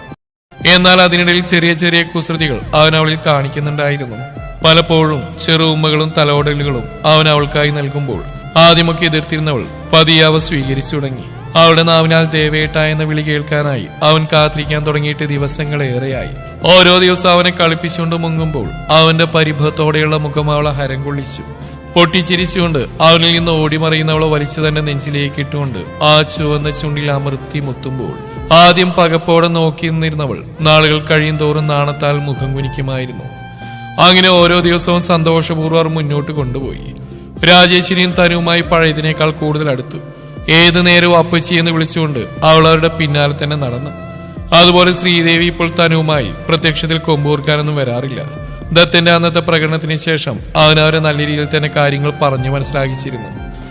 എന്നാൽ അതിനിടയിൽ ചെറിയ ചെറിയ കുസൃതികൾ അവൻ അവളിൽ കാണിക്കുന്നുണ്ടായിരുന്നു. പലപ്പോഴും ചെറു ഉമ്മകളും തലോടലുകളും അവൻ അവൾക്കായി നൽകുമ്പോൾ ആദ്യമൊക്കെ എതിർത്തിരുന്നവൾ പതിയെ അവ സ്വീകരിച്ചു തുടങ്ങി. അവളുടെ നാവിനാൽ ദേവേട്ട എന്ന വിളി കേൾക്കാനായി അവൻ കാത്തിരിക്കാൻ തുടങ്ങിയിട്ട് ദിവസങ്ങളേറെയായി. ഓരോ ദിവസം അവനെ കളിപ്പിച്ചുകൊണ്ട് മുങ്ങുമ്പോൾ അവന്റെ പരിഭവത്തോടെയുള്ള മുഖം അവളെ ഹരം കൊള്ളിച്ചു. പൊട്ടിച്ചിരിച്ചുകൊണ്ട് അവനിൽ നിന്ന് ഓടിമറിയുന്നവളെ വലിച്ചു തന്നെ നെഞ്ചിലേക്ക് ഇട്ടുകൊണ്ട് ആ ചുവന്ന ചുണ്ടിൽ അമർത്തി മുത്തുമ്പോൾ ആദ്യം പകപ്പോടെ നോക്കി നിന്നിരുന്നവൾ നാളുകൾ കഴിയും തോറും നാണത്താൽ മുഖം കുനിക്കുമായിരുന്നു. അങ്ങനെ ഓരോ ദിവസവും സന്തോഷപൂർവ്വം മുന്നോട്ട് കൊണ്ടുപോയി. രാജേശ്വരിയും തനുവുമായി പഴയതിനേക്കാൾ കൂടുതൽ അടുത്തു. ഏതു നേരവും അപ്പച്ചി എന്ന് വിളിച്ചുകൊണ്ട് അവൾ അവരുടെ പിന്നാലെ തന്നെ നടന്നു. അതുപോലെ ശ്രീദേവി ഇപ്പോൾ തനുവുമായി പ്രത്യക്ഷത്തിൽ കൊമ്പൂർക്കാനൊന്നും വരാറില്ല. ദത്തിന്റെ അന്നത്തെ പ്രകടനത്തിന് ശേഷം അവനവരെ നല്ല രീതിയിൽ തന്നെ കാര്യങ്ങൾ പറഞ്ഞു മനസ്സിലാക്കിച്ചിരുന്നു.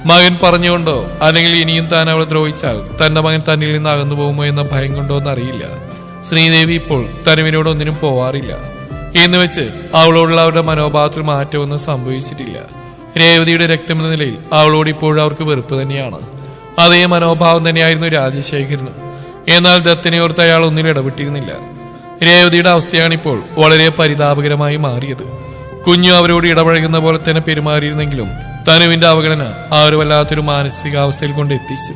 മകൻ പറഞ്ഞുകൊണ്ടോ അല്ലെങ്കിൽ ഇനിയും താൻ അവളെ ദ്രോഹിച്ചാൽ തന്റെ മകൻ തന്നിൽ നിന്ന് അകന്നു പോകുമോ എന്ന ഭയം കൊണ്ടോ എന്നറിയില്ല. ശ്രീദേവി ഇപ്പോൾ തനുവിനോട് ഒന്നിനും പോവാറില്ല. എന്ന് വെച്ച് അവളോടുള്ള അവരുടെ മനോഭാവത്തിൽ മാറ്റമൊന്നും സംഭവിച്ചിട്ടില്ല. രേവതിയുടെ രക്തമെന്ന നിലയിൽ അവളോട് ഇപ്പോഴും അവർക്ക് വെറുപ്പ് തന്നെയാണ്. അതേ മനോഭാവം തന്നെയായിരുന്നു രാജശേഖരന്. എന്നാൽ ദത്തിനെ ഓർത്ത് അയാൾ ഒന്നിലും ഇടപെട്ടിരുന്നില്ല. രേവതിയുടെ അവസ്ഥയാണിപ്പോൾ വളരെ പരിതാപകരമായി മാറിയത്. കുഞ്ഞു അവരോട് ഇടപഴകുന്ന പോലെ തന്നെ പെരുമാറിയിരുന്നെങ്കിലും തനുവിന്റെ അവഗണന ആ ഒരു വല്ലാത്തൊരു മാനസികാവസ്ഥയിൽ കൊണ്ട് എത്തിച്ചു.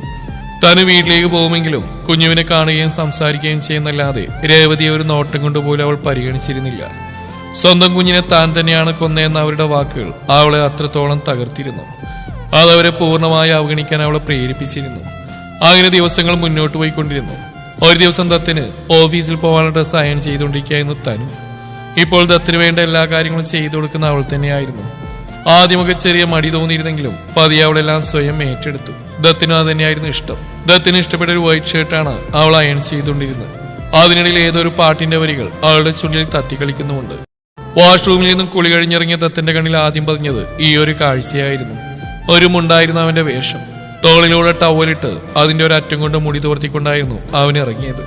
തനു വീട്ടിലേക്ക് പോകുമെങ്കിലും കുഞ്ഞുവിനെ കാണുകയും സംസാരിക്കുകയും ചെയ്യുന്നല്ലാതെ രേവതിയെ ഒരു നോട്ടം കൊണ്ടുപോലും അവൾ പരിഗണിച്ചിരുന്നില്ല. സ്വന്തം കുഞ്ഞിനെ താൻ തന്നെയാണ് കൊന്നതെന്ന അവരുടെ വാക്കുകൾ അവളെ അത്രത്തോളം തകർത്തിരുന്നു. അതവരെ പൂർണ്ണമായി അവഗണിക്കാൻ അവളെ പ്രേരിപ്പിച്ചിരുന്നു. അങ്ങനെ ദിവസങ്ങൾ മുന്നോട്ട് പോയിക്കൊണ്ടിരുന്നു. ഒരു ദിവസം ദത്തിന് ഓഫീസിൽ പോകാനുള്ള ഡ്രസ്സ് അയൺ ചെയ്തുകൊണ്ടിരിക്കുകയായിരുന്നു തനു. ഇപ്പോൾ ദത്തിന് വേണ്ട എല്ലാ കാര്യങ്ങളും ചെയ്തു കൊടുക്കുന്ന അവൾ തന്നെയായിരുന്നു. ആദ്യമൊക്കെ ചെറിയ മടി തോന്നിയിരുന്നെങ്കിലും പതിയെ അവളെല്ലാം സ്വയം ഏറ്റെടുത്തു. ദത്തിനും അത് തന്നെയായിരുന്നു ഇഷ്ടം. ദത്തിന് ഇഷ്ടപ്പെട്ട ഒരു വൈറ്റ് ഷർട്ടാണ് അവൾ അയൺ ചെയ്തുകൊണ്ടിരുന്നത്. അതിനിടയിൽ ഏതൊരു പാട്ടിന്റെ വരികൾ അവളുടെ ചുണ്ടിൽ തത്തിക്കളിക്കുന്നുമുണ്ട്. വാഷ്റൂമിൽ നിന്നും കുളി കഴിഞ്ഞിറങ്ങിയ ദത്തിന്റെ കണ്ണിൽ ആദ്യം പതിഞ്ഞത് ഈ ഒരു കാഴ്ചയായിരുന്നു. ഒരു മുണ്ടായിരുന്നു അവന്റെ വേഷം. തോളിലൂടെ ടവലിട്ട് അതിന്റെ ഒരു അറ്റം കൊണ്ട് മുടി തോർത്തിക്കൊണ്ടായിരുന്നു അവൻ ഇറങ്ങിയത്.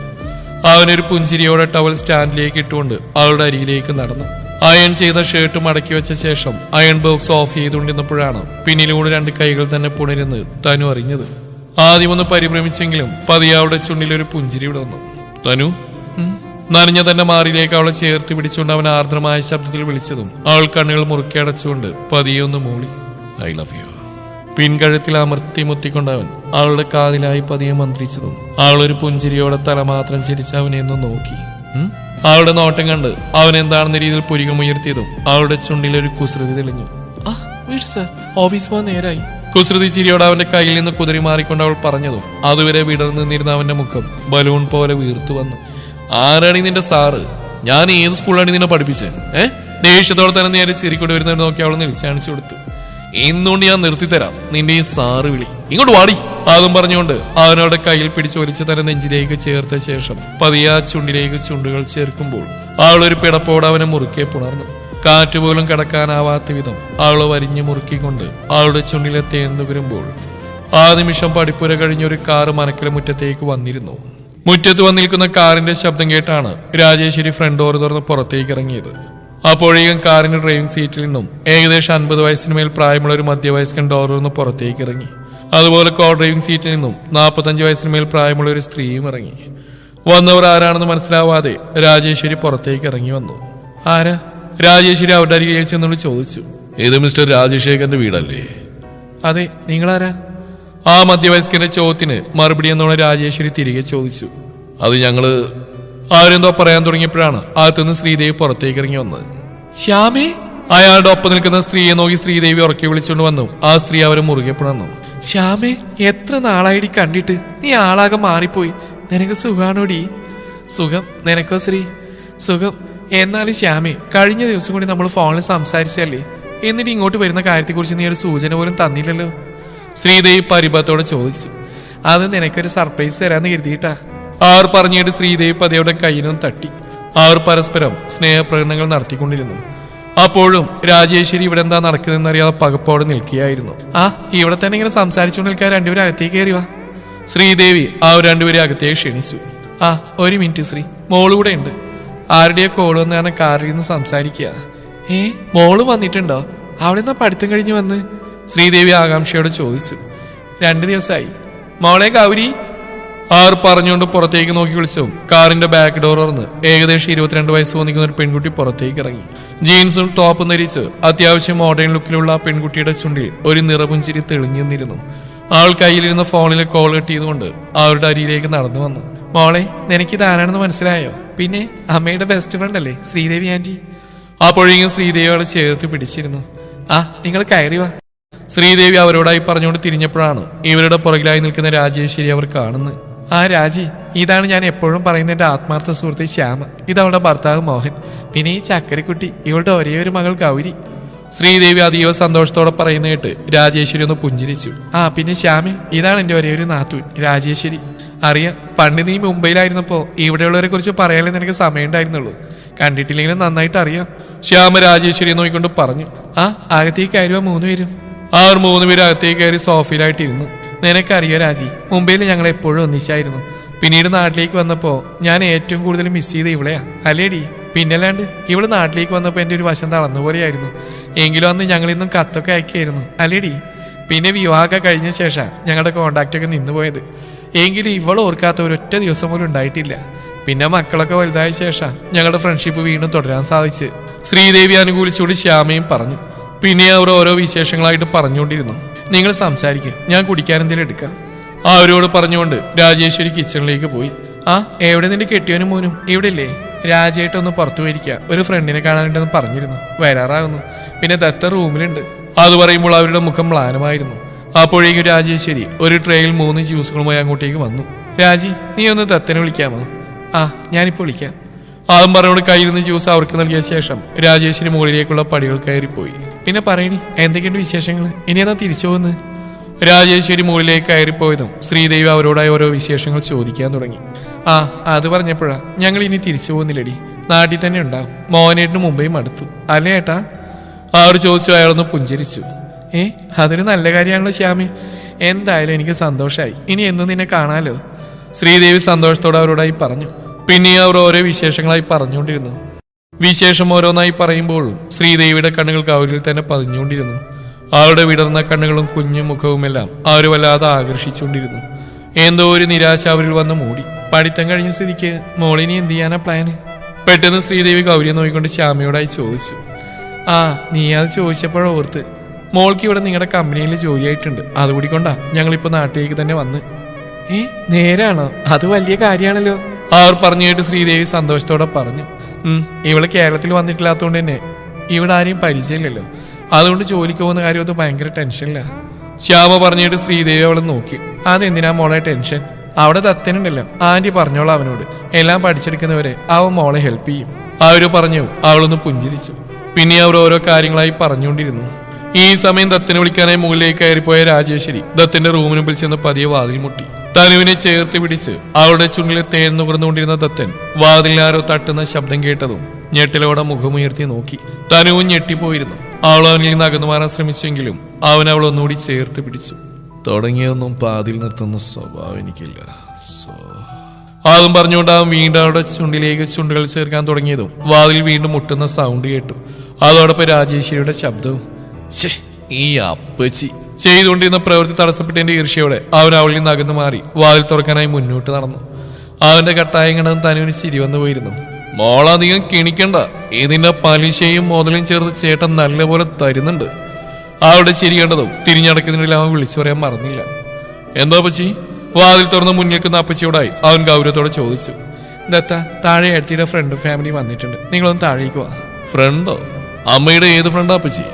അവനൊരു പുഞ്ചിരിയോടെ ടവൽ സ്റ്റാൻഡിലേക്ക് ഇട്ടുകൊണ്ട് അവളുടെ അരികിലേക്ക് നടന്നു. അയൺ ചെയ്ത ഷർട്ട് മടക്കി വെച്ച ശേഷം അയൺ ബോക്സ് ഓഫ് ചെയ്തുകൊണ്ടിരുന്നപ്പോഴാണ് പിന്നിലൂടെ രണ്ട് കൈകൾ തന്നെ പുണരുന്ന് തനു അറിഞ്ഞത്. ആദ്യമൊന്ന് പരിഭ്രമിച്ചെങ്കിലും പതിയെ അവളുടെ ചുണ്ടിലൊരു പുഞ്ചിരി വിടർന്നു. തനു നനഞ്ഞ തന്നെ മാറിയിലേക്ക് അവളെ ചേർത്ത് പിടിച്ചുകൊണ്ട് അവൻ ആർദ്രമായ ശബ്ദത്തിൽ വിളിച്ചതും അവൾ കണ്ണുകൾ മുറുക്കി അടച്ചുകൊണ്ട് പതിയെ ഒന്ന് മൂളി, ഐ ലവ് യു. പിൻകഴുത്തിൽ അമർത്തി മുത്തിക്കൊണ്ടവൻ അവളുടെ കാതിലായി പതിയെ മന്ത്രിച്ചതും അവളൊരു പുഞ്ചിരിയോടെ തല മാത്രം ചിരിച്ച് അവനെ ഒന്ന് നോക്കി. അവളുടെ നോട്ടം കണ്ട് അവൻ എന്താണെന്ന രീതിയിൽ പുരികമുയർത്തിയതും അവളുടെ ചുണ്ടിലൊരു കുസൃതി തെളിഞ്ഞു. ഓഫീസ് പോകാൻ നേരായി. കുസൃതി ചിരിയോടെ അവന്റെ കയ്യിൽ നിന്ന് കുതിരി മാറിക്കൊണ്ട് അവൾ പറഞ്ഞതും അതുവരെ വിടർന്നു നിന്നിരുന്ന അവന്റെ മുഖം ബലൂൺ പോലെ വീർത്തു വന്നു. ആരാണ് നിന്റെ സാറ്? ഞാൻ ഏത് സ്കൂളിലാണ് നിന്നെ പഠിപ്പിച്ചത്? ദേഷ്യത്തോടെ തന്നെ നേരെ ചിരിക്കൊണ്ട് വരുന്നവർ നോക്കി അവൾ നിൽച്ചാണിച്ചു കൊടുത്തു. ഇന്നുകൊണ്ട് ഞാൻ നിർത്തിത്തരാം നിന്റെ ഈ സാറ് വിളി, ഇങ്ങോട്ട് വാടി. അതും പറഞ്ഞുകൊണ്ട് അവനോടെ കയ്യിൽ പിടിച്ച് വലിച്ചു തന്നെ നെഞ്ചിലേക്ക് ചേർത്ത ശേഷം പതിയാ ചുണ്ടിലേക്ക് ചുണ്ടുകൾ ചേർക്കുമ്പോൾ അവളൊരു പിടപ്പോടെ അവനെ മുറുക്കെ പുണർന്നു. കാറ്റുപോലും കടക്കാനാവാത്ത വിധം അവളെ വരിഞ്ഞു മുറുക്കിക്കൊണ്ട് അവളുടെ ചുണ്ടിലെ തേർന്നു വരുമ്പോൾ ആ നിമിഷം പടിപ്പുര കഴിഞ്ഞൊരു കാറ് മനക്കല മുറ്റത്തേക്ക് വന്നിരുന്നു. മുറ്റത്ത് വന്നിരിക്കുന്ന കാറിന്റെ ശബ്ദം കേട്ടാണ് രാജേശ്വരി ഫ്രണ്ട് ഡോർ തുറന്ന് പുറത്തേക്ക് ഇറങ്ങിയത്. അപ്പോഴേക്കും കാറിന്റെ ഡ്രൈവിംഗ് സീറ്റിൽ നിന്നും ഏകദേശം 50 വയസ്സിന് മേൽ പ്രായമുള്ള ഒരു മധ്യവയസ്കൻ ഡോർ തുറന്ന് പുറത്തേക്ക് ഇറങ്ങി. അതുപോലെ കോ ഡ്രൈവിംഗ് സീറ്റിൽ നിന്നും 45 വയസ്സിന് മേൽ പ്രായമുള്ള ഒരു സ്ത്രീയും ഇറങ്ങി. വന്നവർ ആരാണെന്ന് മനസ്സിലാവാതെ രാജേശ്വരി പുറത്തേക്ക് ഇറങ്ങി വന്നു. ആരാ? രാജേശ്വരി അവരുടെ അരികിൽ ചെന്നോട് ചോദിച്ചു. ഇത് മിസ്റ്റർ രാജശേഖരന്റെ വീടല്ലേ? അതെ, നിങ്ങളാരാ? ആ മധ്യവയസ്കന്റെ ചോദ്യത്തിന് മറുപടി എന്നോട് രാജേശ്വരി തിരികെ ചോദിച്ചു. അത് ഞങ്ങള് ആരെന്തോ പറയാൻ തുടങ്ങിയപ്പോഴാണ് അകത്തുനിന്ന് ശ്രീദേവി പുറത്തേക്ക് ഇറങ്ങി വന്നത്. ശ്യാമേ! അയാളുടെ ഒപ്പം നിൽക്കുന്ന സ്ത്രീയെ നോക്കി ശ്രീദേവി ഉറക്കെ വിളിച്ചുകൊണ്ട് വന്നു. ആ സ്ത്രീ അവരെ മുറുകെ പുണർന്നു. ശ്യാമേ, എത്ര നാളായിടി കണ്ടിട്ട്, നീ ആളാകെ മാറിപ്പോയി. നിനക്ക് സുഖാണോടി? സുഖം. നിനക്കോ ശ്രീ? സുഖം. എന്നാലും ശ്യാമേ, കഴിഞ്ഞ ദിവസം കൂടി നമ്മൾ ഫോണിൽ സംസാരിച്ചല്ലേ, എന്നിട്ട് ഇങ്ങോട്ട് വരുന്ന കാര്യത്തെക്കുറിച്ച് നീ ഒരു സൂചന പോലും തന്നില്ലല്ലോ. ശ്രീദേവി പരിഭവത്തോടെ ചോദിച്ചു. അത് നിനക്കൊരു സർപ്രൈസ് തരാന്ന് കരുതിയിട്ടാ. അവർ പറഞ്ഞിട്ട് ശ്രീദേവി പതിയുടെ കയ്യിനും തട്ടി. അവർ പരസ്പരം സ്നേഹപ്രകടനങ്ങൾ നടത്തിക്കൊണ്ടിരുന്നു. അപ്പോഴും രാജേശ്വരി ഇവിടെ എന്താ നടക്കുന്നതെന്നറിയാതെ പകപ്പോടെ നിൽക്കുകയായിരുന്നു. ഇവിടെ തന്നെ ഇങ്ങനെ സംസാരിച്ചുകൊണ്ട് നിൽക്കാൻ രണ്ടുപേരും അകത്തേക്ക് കയറി വാ. ശ്രീദേവി അവർ രണ്ടുപേരെ അകത്തേക്ക് ക്ഷണിച്ചു. ഒരു മിനിറ്റ് ശ്രീ, മോളുകൂടെ ഉണ്ട്. ആരുടെയോ കോള് വന്നാണ് കാറിൽ നിന്ന് സംസാരിക്കുക. മോള് വന്നിട്ടുണ്ടോ? അവിടെ നിന്നാ പഠിത്തം കഴിഞ്ഞ് വന്ന്? ശ്രീദേവി ആകാംക്ഷയോട് ചോദിച്ചു. 2 ദിവസമായി. മോളെ ഗൗരി! ആർ പറഞ്ഞുകൊണ്ട് പുറത്തേക്ക് നോക്കി വിളിച്ചു. കാറിന്റെ ബാക്ക് ഡോർ തുറന്ന് ഏകദേശം 22 വയസ്സ് തോന്നിക്കുന്ന ഒരു പെൺകുട്ടി പുറത്തേക്ക് ഇറങ്ങി. ജീൻസും ടോപ്പും ധരിച്ച് അത്യാവശ്യം മോഡേൺ ലുക്കിലുള്ള ആ പെൺകുട്ടിയുടെ ചുണ്ടിൽ ഒരു നിറപുഞ്ചിരി തെളിഞ്ഞു നിന്നിരുന്നു. ആൾ കയ്യിലിരുന്ന ഫോണിലെ കോൾ കട്ട് ചെയ്തുകൊണ്ട് അവരുടെ അരിയിലേക്ക് നടന്നു വന്നു. മോളെ, നിനക്കിത് ആരാണെന്ന് മനസ്സിലായോ? പിന്നെ അമ്മയുടെ ബെസ്റ്റ് ഫ്രണ്ട് അല്ലേ ശ്രീദേവി ആന്റി? അപ്പോഴേക്കും ശ്രീദേവി അവളെ ചേർത്ത് പിടിച്ചിരുന്നു. നിങ്ങൾ കയറി വാ. ശ്രീദേവി അവരോടായി പറഞ്ഞുകൊണ്ട് തിരിഞ്ഞപ്പോഴാണ് ഇവരുടെ പുറകിലായി നിൽക്കുന്ന രാജേശ്വരി അവർ കാണുന്നത്. രാജി, ഇതാണ് ഞാൻ എപ്പോഴും പറയുന്ന എന്റെ ആത്മാർത്ഥ സുഹൃത്ത് ശ്യാമ. ഇതവളുടെ ഭർത്താവ് മോഹൻ. പിന്നെ ഈ ചക്കരക്കുട്ടി ഇവളുടെ ഒരേ ഒരു മകൾ ഗൗരി. ശ്രീദേവി അതീവ സന്തോഷത്തോടെ പറയുന്ന കേട്ട് രാജേശ്വരി ഒന്ന് പുഞ്ചിരിച്ചു. പിന്നെ ശ്യാമ, ഇതാണ് എന്റെ ഒരേ ഒരു നാത്തൂൻ രാജേശ്വരി. അറിയാം, പണ്ട് നീ മുംബൈയിലായിരുന്നപ്പോ ഇവിടെയുള്ളവരെ കുറിച്ച് പറയാനേ നിനക്ക് സമയം ഉണ്ടായിരുന്നുള്ളൂ. കണ്ടിട്ടില്ലെങ്കിലും നന്നായിട്ട് അറിയാം. ശ്യാമ രാജേശ്വരിയെ നോക്കിക്കൊണ്ട് പറഞ്ഞു. അകത്തേക്ക് കയറുക 3 പേരും. അവർ 3 പേരും അകത്തേക്ക് കയറി സോഫയിലായിട്ടിരുന്നു. നിനക്കറിയോ രാജി, മുംബൈയിൽ ഞങ്ങൾ എപ്പോഴും ഒന്നിച്ചായിരുന്നു. പിന്നീട് നാട്ടിലേക്ക് വന്നപ്പോ ഞാൻ ഏറ്റവും കൂടുതൽ മിസ് ചെയ്ത് ഇവളെയാ, അല്ലേടി? പിന്നല്ലാണ്ട് ഇവള് നാട്ടിലേക്ക് വന്നപ്പോ എന്റെ ഒരു വശം തളർന്ന പോലെയായിരുന്നു. എങ്കിലും അന്ന് ഞങ്ങളിന്നും കത്തൊക്കെ അയക്കായിരുന്നു, അല്ലേടി? പിന്നെ വിവാഹമൊക്കെ കഴിഞ്ഞ ശേഷം ഞങ്ങളുടെ കോണ്ടാക്ട് ഒക്കെ നിന്നുപോയത്. എങ്കിലും ഇവൾ ഓർക്കാത്ത ഒരൊറ്റ ദിവസം പോലും ഉണ്ടായിട്ടില്ല. പിന്നെ മക്കളൊക്കെ വലുതായ ശേഷം ഞങ്ങളുടെ ഫ്രണ്ട്ഷിപ്പ് വീണ്ടും തുടരാൻ സാധിച്ച്. ശ്രീദേവി അനുകൂലിച്ചുകൊണ്ട് ശ്യാമയും പറഞ്ഞു. പിന്നെ അവർ ഓരോ വിശേഷങ്ങളായിട്ട് പറഞ്ഞുകൊണ്ടിരുന്നു. നിങ്ങൾ സംസാരിക്കുക, ഞാൻ കുടിക്കാൻ എന്തെങ്കിലും എടുക്കാം. അവരോട് പറഞ്ഞുകൊണ്ട് രാജേശ്വരി കിച്ചണിലേക്ക് പോയി. എവിടെ നിന്റെ കെട്ടിയവനും മോനും ഇവിടെ ഇല്ലേ? രാജേട്ടൊന്ന് പുറത്തു പോയിരിക്കുക, ഒരു ഫ്രണ്ടിനെ കാണാനുണ്ടെന്ന് പറഞ്ഞിരുന്നു, വരാറാകുന്നു. പിന്നെ ദത്ത റൂമിലുണ്ട്. അത് പറയുമ്പോൾ അവരുടെ മുഖം മ്ലാനമായിരുന്നു. അപ്പോഴേക്കും രാജേശ്വരി ഒരു ട്രേയിൽ 3 ജ്യൂസുകളുമായി അങ്ങോട്ടേക്ക് വന്നു. രാജി, നീ ഒന്ന് ദത്തനെ വിളിക്കാമോ? ഞാനിപ്പോൾ വിളിക്കാം. ആദ്യം പറഞ്ഞോട് കയ്യിൽ നിന്ന് ജ്യൂസ് അവർക്ക് നൽകിയ ശേഷം രാജേശ്വരി മുകളിലേക്കുള്ള പടികൾ കയറിപ്പോയി. പിന്നെ പറയണി, എന്തൊക്കെയുണ്ട് വിശേഷങ്ങൾ? ഇനി എന്നാ തിരിച്ചു പോകുന്നത്? രാജേശ്വരി മുകളിലേക്ക് കയറിപ്പോയതും ശ്രീദേവി അവരോടായി ഓരോ വിശേഷങ്ങൾ ചോദിക്കാൻ തുടങ്ങി. അത് പറഞ്ഞപ്പോഴാ ഞങ്ങൾ ഇനി തിരിച്ചു പോകുന്നില്ലടി, നാട്ടിൽ തന്നെ ഉണ്ടാവും. മോഹനേട്ടിന് മുംബൈയും അടുത്തു, അല്ലേ ഏട്ടാ? അവർ ചോദിച്ചു. അയാളൊന്ന് പുഞ്ചിരിച്ചു. അതൊരു നല്ല കാര്യമാണല്ലോ ശ്യാമി. എന്തായാലും എനിക്ക് സന്തോഷമായി. ഇനി എന്നും നിന്നെ കാണാലോ. ശ്രീദേവി സന്തോഷത്തോടെ അവരോടായി പറഞ്ഞു. പിന്നെ അവർ ഓരോ വിശേഷങ്ങളായി പറഞ്ഞുകൊണ്ടിരുന്നു. വിശേഷം ഓരോന്നായി പറയുമ്പോഴും ശ്രീദേവിയുടെ കണ്ണുകൾ ഗൗരിയിൽ തന്നെ പതിഞ്ഞുകൊണ്ടിരുന്നു. അവരുടെ വിടർന്ന കണ്ണുകളും കുഞ്ഞു മുഖവുമെല്ലാം അവർ വല്ലാതെ ആകർഷിച്ചുകൊണ്ടിരുന്നു. എന്തോ ഒരു നിരാശ അവരിൽ വന്ന് മൂടി. പഠിത്തം കഴിഞ്ഞ സ്ഥിതിക്ക് മോളിനി എന്ത് ചെയ്യാനാ പ്ലാന്? പെട്ടെന്ന് ശ്രീദേവി ഗൗരിയെ നോക്കിക്കൊണ്ട് ശ്യാമയോടായി ചോദിച്ചു. നീ അത് ചോദിച്ചപ്പോഴോ ഓർത്ത്, മോൾക്ക് ഇവിടെ നിങ്ങളുടെ കമ്പനിയിൽ ജോലിയായിട്ടുണ്ട്. അതുകൂടി കൊണ്ടാ ഞങ്ങളിപ്പോ നാട്ടിലേക്ക് തന്നെ വന്ന്. നേരാണോ? അത് വലിയ കാര്യമാണല്ലോ. അവർ പറഞ്ഞു കേട്ട് ശ്രീദേവി സന്തോഷത്തോടെ പറഞ്ഞു. ഇവള് കേരളത്തിൽ വന്നിട്ടില്ലാത്തതുകൊണ്ട് തന്നെ ഇവിടെ ആരെയും പരിചയമില്ലല്ലോ, അതുകൊണ്ട് ജോലിക്ക് പോകുന്ന കാര്യം അത് ഭയങ്കര ടെൻഷനില്ല. ശ്യാമ പറഞ്ഞിട്ട് ശ്രീദേവി അവളെ നോക്കി. അതെന്തിനാ മോളെ ടെൻഷൻ? അവിടെ ദത്തനുണ്ടല്ലോ, ആന്റി പറഞ്ഞോളാം അവനോട്. എല്ലാം പഠിച്ചെടുക്കുന്നവരെ അവൻ മോളെ ഹെൽപ്പ് ചെയ്യും. അവര് പറഞ്ഞു. അവളൊന്ന് പുഞ്ചിരിച്ചു. പിന്നെ അവർ ഓരോ കാര്യങ്ങളായി പറഞ്ഞുകൊണ്ടിരുന്നു. ഈ സമയം ദത്തിനെ വിളിക്കാനായി മുകളിലേക്ക് കയറിപ്പോയ രാജേശ്വരി ദത്തിന്റെ റൂമിന് മുമ്പിൽ ചെന്ന് പതിയെ വാതിൽ മുട്ടി. തനുവിനെ ചേർത്ത് പിടിച്ച് അവളുടെ ചുണ്ടിലെ തേൻ നുകർന്നുകൊണ്ടിരുന്ന ദത്തൻ വാതിലിൽ ആരോ തട്ടുന്ന ശബ്ദം കേട്ടതും ഞെട്ടിലോടെ മുഖമുയർത്തി നോക്കി. തനുവും ഞെട്ടിപ്പോയിരുന്നു. അവൾ അവനിൽ നിന്ന് അകന്നു മാറാൻ ശ്രമിച്ചെങ്കിലും അവൻ അവൾ ഒന്നുകൂടി ചേർത്ത് പിടിച്ചു. തുടങ്ങിയൊന്നും പാതിൽ നിർത്തുന്ന സ്വഭാവം എനിക്കില്ല. അതും പറഞ്ഞുകൊണ്ട് അവൻ വീണ്ടും അവളുടെ ചുണ്ടിലേക്ക് ചുണ്ടുകൾ ചേർക്കാൻ തുടങ്ങിയതും വാതിൽ വീണ്ടും മുട്ടുന്ന സൗണ്ട് കേട്ടു. അതോടൊപ്പം രാജേശ്വരിയുടെ ശബ്ദവും. ഈ അപ്പച്ചി ചെയ്തുകൊണ്ടിരുന്ന പ്രവൃത്തി തടസ്സപ്പെട്ടതിന്റെ ഈർഷ്യയോടെ അവൻ അവളിൽ നിന്ന് അകന്നു മാറി വാതിൽ തുറക്കാനായി മുന്നോട്ട് നടന്നു. അവന്റെ കട്ടായം കണ്ടതും തനുവിന് ചിരി വന്നു പോയിരുന്നു. മോളധികം കിണിക്കണ്ട, ഇതിന്റെ പലിശയും മുതലും ചേർത്ത് ചേട്ടൻ നല്ലപോലെ തരുന്നുണ്ട്. അവളുടെ ചിരി കണ്ടതും തിരിഞ്ഞടക്കുന്നതിനിടയിൽ അവൻ വിളിച്ചു പറയാൻ മറന്നില്ല. എന്താ അപ്പച്ചി? വാതിൽ തുറന്ന് മുന്നിൽ നിൽക്കുന്ന അപ്പച്ചിയോടായി അവൻ ഗൗരവത്തോടെ ചോദിച്ചു. ദത്ത, താഴെ അടുത്തിയുടെ ഫ്രണ്ട് ഫാമിലി വന്നിട്ടുണ്ട്, നിങ്ങളൊന്ന് താഴേക്ക് വാ. ഫ്രണ്ടോ? അമ്മയുടെ ഏത് ഫ്രണ്ടാ അപ്പച്ചി?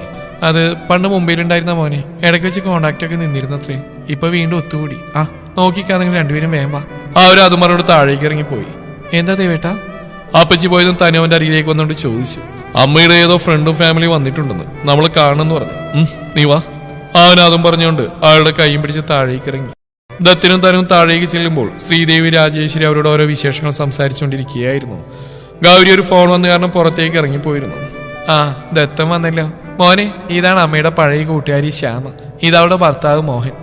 അത് പണ്ട് മുംബൈയിലുണ്ടായിരുന്ന മോനെ, ഇടയ്ക്ക് വെച്ച് കോണ്ടാക്ട് ഒക്കെ നിന്നിരുന്നത്രേ. ഇപ്പൊ വീണ്ടും ഒത്തുകൂടി. നോക്കിക്കാണെങ്കിൽ രണ്ടുപേരും വേഗം വാ. അവര് അതുമാരോട് താഴേക്ക് ഇറങ്ങിപ്പോയി. എന്താ ദേവേട്ടാ? അപ്പച്ചി പോയതും തനുവന്റെ അരികിലേക്ക് വന്നുകൊണ്ട് ചോദിച്ചു. അമ്മയുടെ ഏതോ ഫ്രണ്ടും ഫാമിലി വന്നിട്ടുണ്ടെന്ന്, നമ്മൾ കാണണമെന്ന് പറഞ്ഞു. നീ വാ. അവൻ അതും പറഞ്ഞുകൊണ്ട് അവളുടെ കൈയും പിടിച്ച് താഴേക്ക് ഇറങ്ങി. ദത്തിനും തനും താഴേക്ക് ചെല്ലുമ്പോൾ ശ്രീദേവി രാജേശ്വരി അവരോട് ഓരോ വിശേഷങ്ങൾ സംസാരിച്ചുകൊണ്ടിരിക്കുകയായിരുന്നു. ഗൗരി ഒരു ഫോൺ വന്ന കാരണം പുറത്തേക്ക് ഇറങ്ങിപ്പോയിരുന്നു. ദത്തൻ വന്നല്ലോ. മോനെ, ഇതാണ് അമ്മയുടെ പഴയ കൂട്ടുകാരി ശ്യാമ, ഇതവളുടെ ഭർത്താവ് മോഹൻ.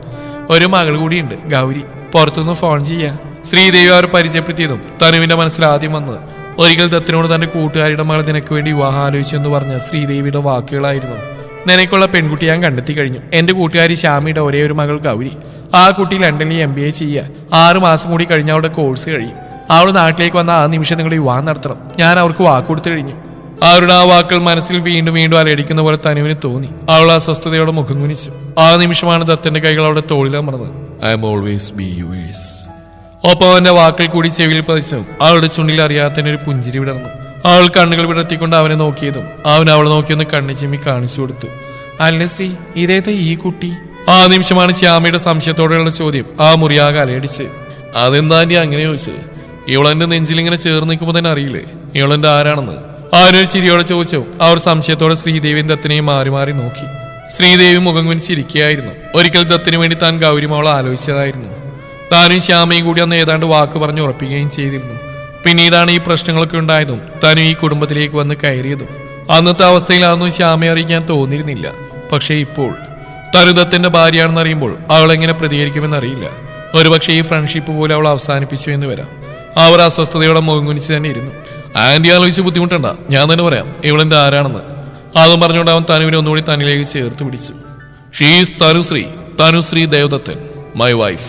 ഒരു മകൾ കൂടിയുണ്ട് ഗൗരി, പുറത്തുനിന്ന് ഫോൺ ചെയ്യാ. ശ്രീദേവി അവർ പരിചയപ്പെടുത്തിയതും തനുവിന്റെ മനസ്സിൽ ആദ്യം വന്നത് ഒരിക്കൽ ദത്തിനോട് തന്റെ കൂട്ടുകാരിയുടെ മകൾ നിനക്ക് വേണ്ടി വിവാഹം ആലോചിച്ചു എന്ന് പറഞ്ഞ ശ്രീദേവിയുടെ വാക്കുകളായിരുന്നു. നിനക്കുള്ള പെൺകുട്ടി ഞാൻ കണ്ടെത്തി കഴിഞ്ഞു. എന്റെ കൂട്ടുകാരി ശ്യാമയുടെ ഒരേ ഒരു മകൾ ഗൗരി. ആ കുട്ടി ലണ്ടനിൽ MBA ചെയ്യുക. 6 മാസം കൂടി കഴിഞ്ഞ അവളുടെ കോഴ്സ് കഴിയും. അവൾ നാട്ടിലേക്ക് വന്ന ആ നിമിഷം നിങ്ങൾ വിവാഹം നടത്തണം. ഞാൻ അവർക്ക് വാക്കുകൊടുത്തു കഴിഞ്ഞു. അവരുടെ ആ വാക്കുകൾ മനസ്സിൽ വീണ്ടും വീണ്ടും അലയടിക്കുന്ന പോലെ തനുവിന് തോന്നി. അവൾ അസ്വസ്ഥതയോടെ മുഖം കുനിച്ചു. ആ നിമിഷമാണ് ദത്തന്റെ കൈകൾ അവളുടെ തോളിലമർന്നത്. I am always be yours. ഒപ്പം അവന്റെ വാക്കുകൾ കൂടി ചെവിയിൽ പതിച്ചു. അവളുടെ ചുണ്ടിൽ അറിയാത്തന്നെ ഒരു പുഞ്ചിരി വിടർന്നു. അവൾ കണ്ണുകൾ വിടർത്തിക്കൊണ്ട് അവനെ നോക്കിയതും അവൻ അവളെ നോക്കിയൊന്ന് കണ്ണു ചിമ്മി കാണിച്ചു കൊടുത്തു. അല്ല ശ്രീ, ഇതേതാ ഈ കുട്ടി? ആ നിമിഷമാണ് ശ്യാമയുടെ സംശയത്തോടെയുള്ള ചോദ്യം ആ മുറിയാകെ അലയടിച്ച്. അതെന്താ അങ്ങനെ ചോദിച്ചത്? ഇവളെന്റെ നെഞ്ചിലിങ്ങനെ ചേർന്ന് നിൽക്കുമ്പോൾ തന്നെ അറിയില്ലേ ഇവളെന്റെ ആരാണെന്ന്? ആരൊരു ചിരിയോടെ ചോദിച്ചു. അവർ സംശയത്തോടെ ശ്രീദേവിയും ദത്തിനെയും മാറി മാറി നോക്കി. ശ്രീദേവി മുഖം കുനിച്ചിരിക്കുകയായിരുന്നു. ഒരിക്കൽ ദത്തിന് വേണ്ടി താൻ ഗൗരിമോളെ ആലോചിച്ചതായിരുന്നു. താനും ശ്യാമയും കൂടി അന്ന് ഏതാണ്ട് വാക്ക് പറഞ്ഞ് ഉറപ്പിക്കുകയും ചെയ്തിരുന്നു. പിന്നീടാണ് ഈ പ്രശ്നങ്ങളൊക്കെ ഉണ്ടായതും താനും ഈ കുടുംബത്തിലേക്ക് വന്ന് കയറിയതും. അന്നത്തെ അവസ്ഥയിലാണെന്നും ശ്യാമയെ അറിയിക്കാൻ തോന്നിയിരുന്നില്ല. പക്ഷേ ഇപ്പോൾ തനു ദത്തിന്റെ ഭാര്യയാണെന്ന് അറിയുമ്പോൾ അവൾ എങ്ങനെ പ്രതികരിക്കുമെന്നറിയില്ല. ഒരുപക്ഷെ ഈ ഫ്രണ്ട്ഷിപ്പ് പോലെ അവൾ അവസാനിപ്പിച്ചു എന്ന് വരാം. അവർ അസ്വസ്ഥതയോടെ മുഖം കുനിച്ച് തന്നെ ഇരുന്നു. ആന്റി ആലോചിച്ച് ബുദ്ധിമുട്ടണ്ട, ഞാൻ തന്നെ പറയാം ഇവളെന്റെ ആരാണെന്ന്. അതും പറഞ്ഞുകൊണ്ട് അവൻ തനുവിനെ ഒന്നുകൂടി തന്നിലേക്ക് ചേർത്ത് പിടിച്ചു. She's Tanushree Devadathan, my wife.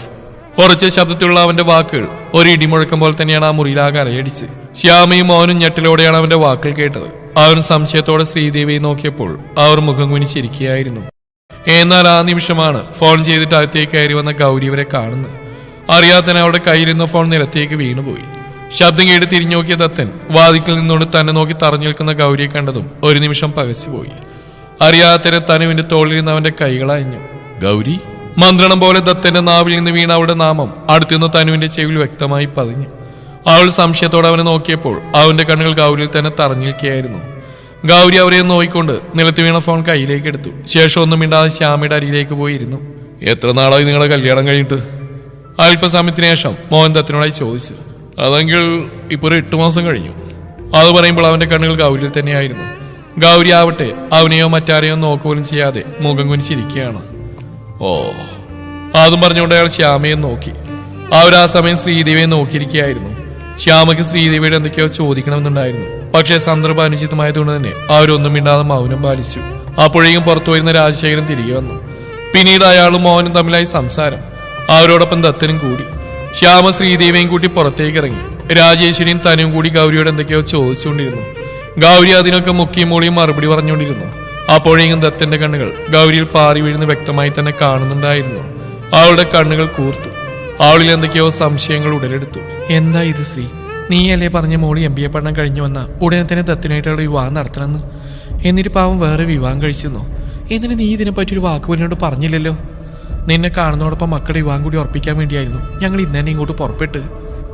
ഉറച്ച ശബ്ദത്തിലുള്ള അവന്റെ വാക്കുകൾ ഒരു ഇടിമുഴക്കം പോലെ തന്നെയാണ് ആ മുറിയിലാകെ അലയടിച്ച്. ശ്യാമയും മോനും ഞെട്ടിലോടെയാണ് അവന്റെ വാക്കുകൾ കേട്ടത്. അവൻ സംശയത്തോടെ ശ്രീദേവിയെ നോക്കിയപ്പോൾ അവർ മുഖം കുനിച്ചിരിക്കുകയായിരുന്നു. എന്നാൽ ആ നിമിഷമാണ് ഫോൺ ചെയ്തിട്ട് അകത്തേക്ക് കയറി വന്ന ഗൗരി അവരെ കാണുന്നത്. അറിയാത്തന്നെ അവളുടെ കയ്യിലിരുന്ന ഫോൺ നിലത്തേക്ക് വീണുപോയി. ശബ്ദം കേട്ട് തിരിഞ്ഞു നോക്കിയ ദത്തൻ വാതിക്കൽ നിന്നുകൊണ്ട് തന്നെ നോക്കി തറഞ്ഞു നിൽക്കുന്ന ഗൗരിയെ കണ്ടതും ഒരു നിമിഷം പകച്ചുപോയി. അറിയാത്തന്നെ തനുവിന്റെ തോളിലിരുന്ന് അവന്റെ കൈകളയഞ്ഞു. ഗൗരി. മന്ത്രണം പോലെ ദത്തന്റെ നാവിൽ നിന്ന് വീണ അവളുടെ നാമം അടുത്തുനിന്ന് തനുവിന്റെ ചെവിയിൽ വ്യക്തമായി പതിഞ്ഞു. അവൾ സംശയത്തോടെ അവനെ നോക്കിയപ്പോൾ അവന്റെ കണ്ണുകൾ ഗൗരിയിൽ തന്നെ തറഞ്ഞു നിൽക്കുകയായിരുന്നു. ഗൗരി അവരെ നോയിക്കൊണ്ട് നിലത്ത് വീണ ഫോൺ കയ്യിലേക്ക് എടുത്തു. ശേഷം ഒന്നും മിണ്ടാതെ ശ്യാമയുടെ അരിയിലേക്ക് പോയിരുന്നു. എത്ര നാളായി നിങ്ങളുടെ കല്യാണം കഴിഞ്ഞിട്ട്? അല്പസമയത്തിന് ശേഷം മോഹൻ ദത്തിനോടായി ചോദിച്ചു. അതെങ്കിൽ ഇപ്പൊ ഒരു 8 മാസം കഴിഞ്ഞു. അത് പറയുമ്പോൾ അവന്റെ കണ്ണുകൾ ഗൗരിയിൽ തന്നെയായിരുന്നു. ഗൗരി ആവട്ടെ അവനെയോ മറ്റാരെയോ നോക്കുപോലും ചെയ്യാതെ മുഖം കുനിച്ചിരിക്കുകയാണ്. ഓ. അതും പറഞ്ഞുകൊണ്ട് അയാൾ ശ്യാമയെ നോക്കി. അവരാ സമയം ശ്രീദേവിയെ നോക്കിയിരിക്കുകയായിരുന്നു. ശ്യാമയ്ക്ക് ശ്രീദേവിയുടെ എന്തൊക്കെയോ ചോദിക്കണമെന്നുണ്ടായിരുന്നു. പക്ഷേ സന്ദർഭം അനുചിതമായതുകൊണ്ട് തന്നെ അവരൊന്നും മിണ്ടാതെ മൗനം പാലിച്ചു. അപ്പോഴേക്കും പുറത്തു വരുന്ന രാജശേഖരൻ തിരികെ വന്നു. പിന്നീട് അയാളും മോഹനും തമ്മിലായി സംസാരം. അവരോടൊപ്പം ദത്തനും കൂടി. ശ്യാമ ശ്രീദേവിയും കൂട്ടി പുറത്തേക്ക് ഇറങ്ങി. രാജേശ്വരിയും തനും കൂടി ഗൗരിയോട് എന്തൊക്കെയോ ചോദിച്ചുകൊണ്ടിരുന്നു. ഗൗരി അതിനൊക്കെ മുക്കിയും മൂളിയും മറുപടി പറഞ്ഞുകൊണ്ടിരുന്നു. അപ്പോഴേക്കും ദത്തന്റെ കണ്ണുകൾ ഗൗരിയിൽ പാറി വീഴുന്ന വ്യക്തമായി തന്നെ കാണുന്നുണ്ടായിരുന്നു. അവളുടെ കണ്ണുകൾ കൂർത്തു. അവളിൽ എന്തൊക്കെയോ സംശയങ്ങൾ ഉടലെടുത്തു. എന്താ ഇത് ശ്രീ? നീയല്ലേ പറഞ്ഞ മോളി MBA പഠനം കഴിഞ്ഞു വന്ന ഉടനെ തന്നെ ദത്തിനായിട്ടുള്ള വിവാഹം നടത്തണമെന്ന്. എന്നിട്ട് പാവം വേറെ വിവാഹം കഴിച്ചെന്നോ? എന്നിട്ട് നീ ഇതിനെപ്പറ്റി ഒരു വാക്കുപോലിനോട് പറഞ്ഞില്ലല്ലോ. നിന്നെ കാണുന്നതോടൊപ്പം മക്കളുടെ വിവാഹം കൂടി ഉറപ്പിക്കാൻ വേണ്ടിയായിരുന്നു ഞങ്ങൾ ഇന്ന് തന്നെ ഇങ്ങോട്ട് പുറപ്പെട്ട്.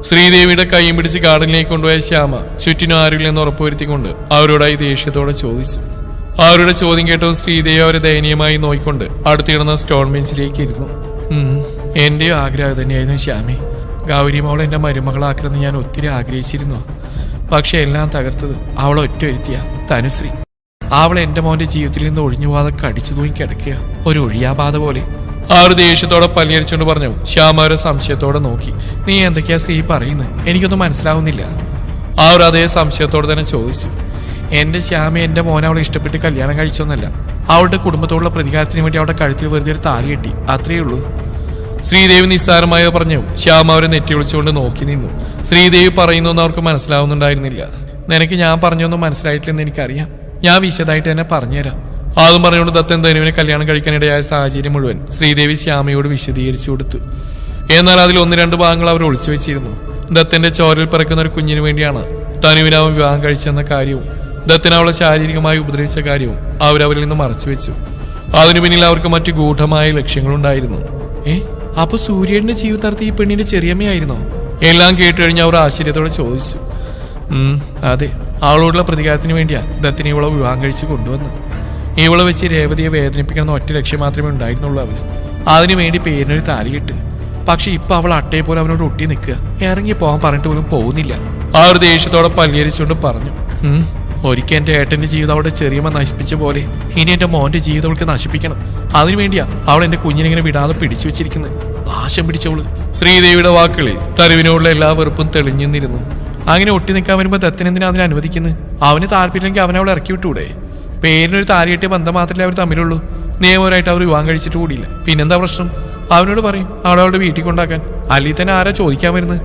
ശ്രീദേവിയുടെ കൈയും പിടിച്ച് ഗാർഡനിലേക്ക് കൊണ്ടുപോയ ശ്യാമ ചുറ്റിനും ആരുമില്ലെന്ന് ഉറപ്പുവരുത്തിക്കൊണ്ട് അവരോടായി ദേഷ്യത്തോടെ ചോദിച്ചു. അവരുടെ ചോദ്യം കേട്ടതും ശ്രീദേവി അവരെ ദയനീയമായി നോയിക്കൊണ്ട് അടുത്ത് കിടന്ന സ്റ്റോൺ ബെഞ്ചിലേക്ക് ഇരുന്നു. എന്റെയും ആഗ്രഹം തന്നെയായിരുന്നു ശ്യാമി. ഗൗരി മോൾ എന്റെ മരുമകളാക്കണമെന്ന് ഞാൻ ഒത്തിരി ആഗ്രഹിച്ചിരുന്നു. പക്ഷെ എല്ലാം തകർത്തത് അവളെ ഒറ്റ ഒരുത്തിയ തനുശ്രീ. അവൾ എന്റെ മോന്റെ ജീവിതത്തിൽ നിന്ന് ഒഴിഞ്ഞു പോകാതെ കടിച്ചു തൂങ്ങി കിടക്കുക, ഒരു ഒഴിയാബാധ പോലെ. അവർ ദേഷ്യത്തോടെ പല്ലിയരിച്ചുകൊണ്ട് പറഞ്ഞു. ശ്യാമ അവരെ സംശയത്തോടെ നോക്കി. നീ എന്തൊക്കെയാ ശ്രീ പറയുന്നത്? എനിക്കൊന്നും മനസ്സിലാവുന്നില്ല. അവർ അതേ സംശയത്തോടെ തന്നെ ചോദിച്ചു. എന്റെ ശ്യാമ എന്റെ മോനെ അവളെ ഇഷ്ടപ്പെട്ട് കല്യാണം കഴിച്ചൊന്നല്ല. അവളുടെ കുടുംബത്തോടുള്ള പ്രതികാരത്തിന് വേണ്ടി അവളുടെ കഴുത്തിൽ വെറുതെ ഒരു താലി കെട്ടി, അത്രയേ ഉള്ളൂ. ശ്രീദേവി നിസ്സാരമായി പറഞ്ഞു. ശ്യാമ അവരെ നെറ്റി വിളിച്ചുകൊണ്ട് നോക്കി നിന്നു. ശ്രീദേവി പറയുന്നൊന്നും അവർക്ക് മനസ്സിലാവുന്നുണ്ടായിരുന്നില്ല. നിനക്ക് ഞാൻ പറഞ്ഞൊന്നും മനസ്സിലായിട്ടില്ലെന്ന് എനിക്കറിയാം, ഞാൻ വിശദമായിട്ട് തന്നെ പറഞ്ഞുതരാം. ആദ്യം പറഞ്ഞുകൊണ്ട് ദത്തൻ ധനുവിനെ കല്യാണം കഴിക്കാനിടയായ സാഹചര്യം മുഴുവൻ ശ്രീദേവി ശ്യാമയോട് വിശദീകരിച്ചു കൊടുത്തു. എന്നാൽ അതിൽ 1-2 ഭാഗങ്ങൾ അവർ ഒളിച്ചു വെച്ചിരുന്നു. ദത്തന്റെ ചോരയിൽ പിറക്കുന്ന ഒരു കുഞ്ഞിനു വേണ്ടിയാണ് ധനുവിനെ അവൻ വിവാഹം കഴിച്ചെന്ന കാര്യവും ദത്തനെ അവളെ ശാരീരികമായി ഉപദ്രവിച്ച കാര്യവും അവരവരിൽ നിന്ന് മറച്ചു വെച്ചു. അതിനു പിന്നിൽ അവർക്ക് മറ്റു ഗൂഢമായ ലക്ഷ്യങ്ങളുണ്ടായിരുന്നു. അപ്പൊ സൂര്യന്റെ ജീവിതാർത്ഥി ഈ പെണ്ണിന്റെ ചെറിയമ്മയായിരുന്നോ? എല്ലാം കേട്ടുകഴിഞ്ഞ് അവർ ആശ്ചര്യത്തോടെ ചോദിച്ചു. അതെ, അവളോടുള്ള പ്രതികാരത്തിന് വേണ്ടിയാ ദത്തിനെ ഇവളെ വിവാഹം കഴിച്ച് കൊണ്ടുവന്ന്. ഇവളെ വെച്ച് രേവതിയെ വേദനിപ്പിക്കണം ഒറ്റ ലക്ഷ്യം മാത്രമേ ഉണ്ടായിരുന്നുള്ളൂ അവന്. അതിനുവേണ്ടി പേരിനൊരു താലിയിട്ട്. പക്ഷെ ഇപ്പൊ അവൾ അട്ടയെ പോലെ അവനോട് ഒട്ടി നിൽക്കുക, ഇറങ്ങി പോകാൻ പറഞ്ഞിട്ട് പോലും പോകുന്നില്ല. ആ ഒരു ദേഷ്യത്തോടെ പല്ലിയരിച്ചുകൊണ്ട് പറഞ്ഞു. ഒരിക്കൽ എന്റെ ഏട്ടന്റെ ജീവിതം അവളുടെ ചെറിയമ്മ നശിപ്പിച്ച പോലെ ഇനി എന്റെ മോന്റെ ജീവിതം അവൾക്ക് നശിപ്പിക്കണം. അതിനുവേണ്ടിയാ അവൾ എന്റെ കുഞ്ഞിനെങ്ങനെ വിടാതെ പിടിച്ചു വെച്ചിരിക്കുന്നത്. നാശം പിടിച്ചവള്. ശ്രീദേവിയുടെ വാക്കുകളിൽ തരുവിനോടുള്ള എല്ലാ വെറുപ്പും തെളിഞ്ഞിരുന്നു. അങ്ങനെ ഒട്ടി നിൽക്കാൻ വരുമ്പോ ദത്തനെന്തിനാ അതിനെ അനുവദിക്കുന്നത്? അവന് താല്പര്യമില്ലെങ്കിൽ അവനെ അവളെ ഇറക്കി വിട്ടൂടെ? പേരിനൊരു താലികെട്ടിയ ബന്ധം മാത്രമേ അവർ തമ്മിലുള്ളൂ. നിയമപരമായിട്ട് അവർ വിവാഹം കഴിച്ചിട്ട് കൂടിയില്ല. പിന്നെന്താ പ്രശ്നം? അവനോട് പറയും അവളെ വീട്ടിൽ കൊണ്ടാക്കാൻ. അല്ലെങ്കിൽ തന്നെ ആരാ ചോദിക്കാൻ വരുന്നത്?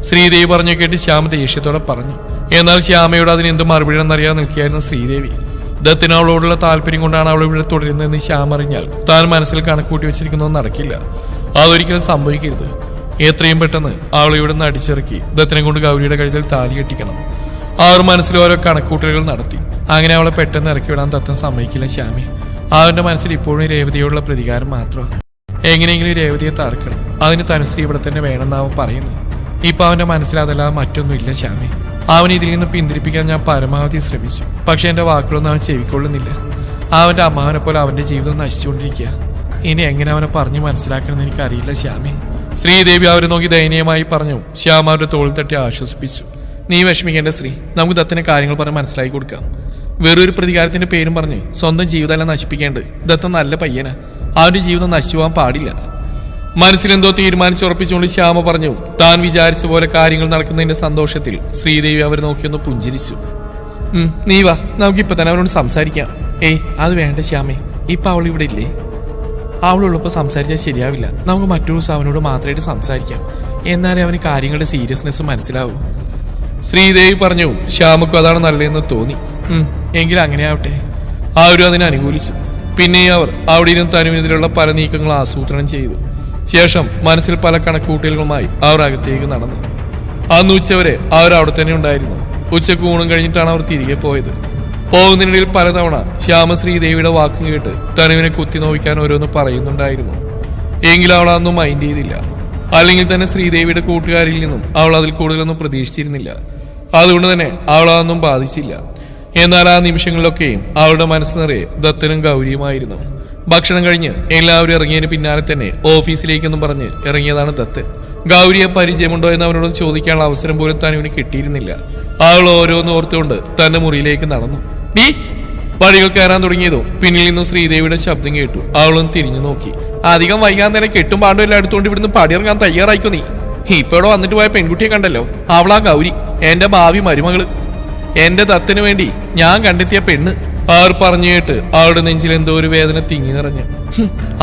ശ്രീദേവി പറഞ്ഞു കേട്ട് ശ്യാമ ദേഷ്യത്തോടെ പറഞ്ഞു. എന്നാൽ ശ്യാമയോട് അതിന് എന്ത് മറുപടി എന്നറിയാതെ നിൽക്കുകയായിരുന്നു ശ്രീദേവി. ദത്തിന് അവളോടുള്ള താല്പര്യം കൊണ്ടാണ് അവൾ ഇവിടെ തുടരുന്നതെന്ന് ശ്യാം അറിഞ്ഞാൽ താൻ മനസ്സിൽ കണക്കൂട്ടി വെച്ചിരിക്കുന്നതൊന്നും നടക്കില്ല. അതൊരിക്കലും സംഭവിക്കരുത്. എത്രയും പെട്ടെന്ന് അവളെ ഇവിടെ നിന്ന് അടിച്ചിറക്കി ദത്തിനെ കൊണ്ട് ഗൗരിയുടെ കഴുത്തിൽ താലി കെട്ടിക്കണം. അവർ മനസ്സിൽ ഓരോ കണക്കൂട്ടലുകൾ നടത്തി. അങ്ങനെ അവളെ പെട്ടെന്ന് ഇറക്കി വിടാൻ ദത്തൻ സമ്മതിക്കില്ല ശ്യാമി. അവന്റെ മനസ്സിൽ ഇപ്പോഴും രേവതിയോടുള്ള പ്രതികാരം മാത്രമാണ്. എങ്ങനെയെങ്കിലും രേവതിയെ തറക്കണം. അതിന് തനുശ്രീ ഇവിടെ തന്നെ വേണമെന്നാവും പറയുന്നത്. ഇപ്പൊ അവന്റെ മനസ്സിൽ അതല്ലാതെ മറ്റൊന്നുമില്ല ശ്യാമി. അവൻ ഇതിൽ നിന്ന് പിന്തിരിപ്പിക്കാൻ ഞാൻ പരമാവധി ശ്രമിച്ചു. പക്ഷെ എന്റെ വാക്കുകളൊന്നും അവൻ ചെവിക്കൊള്ളുന്നില്ല. അവന്റെ അമ്മാവനെ പോലെ അവന്റെ ജീവിതം നശിച്ചുകൊണ്ടിരിക്കുക. ഇനി എങ്ങനെ അവനെ പറഞ്ഞു മനസ്സിലാക്കണമെന്ന് എനിക്കറിയില്ല ശ്യാമി. ശ്രീദേവി അവരെ നോക്കി ദയനീയമായി പറഞ്ഞു. ശ്യാമ അവരുടെ തോളിൽ തട്ടി ആശ്വസിപ്പിച്ചു. നീ വിഷമിക്കേണ്ട ശ്രീ, നമുക്ക് ദത്തനെ കാര്യങ്ങൾ പറഞ്ഞ് മനസ്സിലാക്കി കൊടുക്കാം. വേറൊരു പ്രതികാരത്തിന്റെ പേരും പറഞ്ഞ് സ്വന്തം ജീവിതമെല്ലാം നശിപ്പിക്കേണ്ട ദത്തൻ നല്ല പയ്യനാ. അവന്റെ ജീവിതം നശിച്ചു പോകാൻ പാടില്ല. മനസ്സിലെന്തോ തീരുമാനിച്ചുറപ്പിച്ചുകൊണ്ട് ശ്യാമ പറഞ്ഞു. താൻ വിചാരിച്ച പോലെ കാര്യങ്ങൾ നടക്കുന്നതിന്റെ സന്തോഷത്തിൽ ശ്രീദേവി അവരെ നോക്കിയൊന്ന് പുഞ്ചിരിച്ചു. നീ വാ, നമുക്കിപ്പൊ തന്നെ അവനോട് സംസാരിക്കാം. അത് വേണ്ട ശ്യാമേ, ഇപ്പൊ അവൾ ഇവിടെ ഇല്ലേ? അവളുള്ളപ്പോൾ സംസാരിച്ചാൽ ശരിയാവില്ല. നമുക്ക് മറ്റൊരു ദിവസം അവനോട് മാത്രമായിട്ട് സംസാരിക്കാം. എന്നാലേ അവന് കാര്യങ്ങളുടെ സീരിയസ്നെസ് മനസ്സിലാവൂ. ശ്രീദേവി പറഞ്ഞു. ശ്യാമക്കും അതാണ് നല്ലതെന്ന് തോന്നി. എങ്കിലും അങ്ങനെ ആവട്ടെ. ആരും അതിനെ അനുകൂലിച്ചു. പിന്നെ അവർ അവിടെ ഇരുന്ന് തനുവിനെതിരെയുള്ള പല നീക്കങ്ങൾ ആസൂത്രണം ചെയ്തു. ശേഷം മനസ്സിൽ പല കണക്കൂട്ടലുകളുമായി അവർ അകത്തേക്ക് നടന്നു. അന്ന് ഉച്ചവരെ അവർ അവിടെ തന്നെ ഉണ്ടായിരുന്നു. ഉച്ചക്ക് ഊണും കഴിഞ്ഞിട്ടാണ് അവർ തിരികെ പോയത്. പോകുന്നതിനിടയിൽ പലതവണ ശ്യാമ ശ്രീദേവിയുടെ വാക്കും കേട്ട് തനുവിനെ കുത്തി നോവിക്കാൻ ഓരോന്ന് പറയുന്നുണ്ടായിരുന്നു. എങ്കിലും അവൾ അതൊന്നും മൈൻഡ് ചെയ്തില്ല. അല്ലെങ്കിൽ തന്നെ ശ്രീദേവിയുടെ കൂട്ടുകാരിൽ നിന്നും അവൾ അതിൽ കൂടുതലൊന്നും പ്രതീക്ഷിച്ചിരുന്നില്ല. അതുകൊണ്ട് തന്നെ അവൾ അതൊന്നും ബാധിച്ചില്ല. എന്നാൽ ആ നിമിഷങ്ങളിലൊക്കെയും അവളുടെ മനസ്സ് നിറയെ ദത്തനും ഗൗരിയുമായിരുന്നു. ഭക്ഷണം കഴിഞ്ഞ് എല്ലാവരും ഇറങ്ങിയതിന് പിന്നാലെ തന്നെ ഓഫീസിലേക്കെന്നും പറഞ്ഞ് ഇറങ്ങിയതാണ് ദത്തൻ. ഗൗരിയെ പരിചയമുണ്ടോ എന്ന് അവനോട് ചോദിക്കാനുള്ള അവസരം പോലും തനുവിന് കിട്ടിയിരുന്നില്ല. അവൾ ഓരോന്ന് ഓർത്തുകൊണ്ട് തന്റെ മുറിയിലേക്ക് നടന്നു. പടികൾ കയറാൻ തുടങ്ങിയതോ പിന്നിൽ നിന്നും ശ്രീദേവിയുടെ ശബ്ദം കേട്ടു. അവളൊന്ന് തിരിഞ്ഞു നോക്കി. അധികം വൈകാൻ തന്നെ കെട്ടും പാണ്ടും എല്ലാം എടുത്തുകൊണ്ട് ഇവിടുന്ന് പടിയിറങ്ങാൻ തയ്യാറായിക്കോ നീ. ഇപ്പൊ ഇവിടെ വന്നിട്ട് പോയ പെൺകുട്ടിയെ കണ്ടല്ലോ, അവളാ ഗൗരി, എന്റെ ഭാവി മരുമകള്, എന്റെ ദത്തിന് വേണ്ടി ഞാൻ കണ്ടെത്തിയ പെണ്ണ്. അവർ പറഞ്ഞു കേട്ട് അവളുടെ നെഞ്ചിൽ എന്തോ ഒരു വേദന തിങ്ങി നിറഞ്ഞു.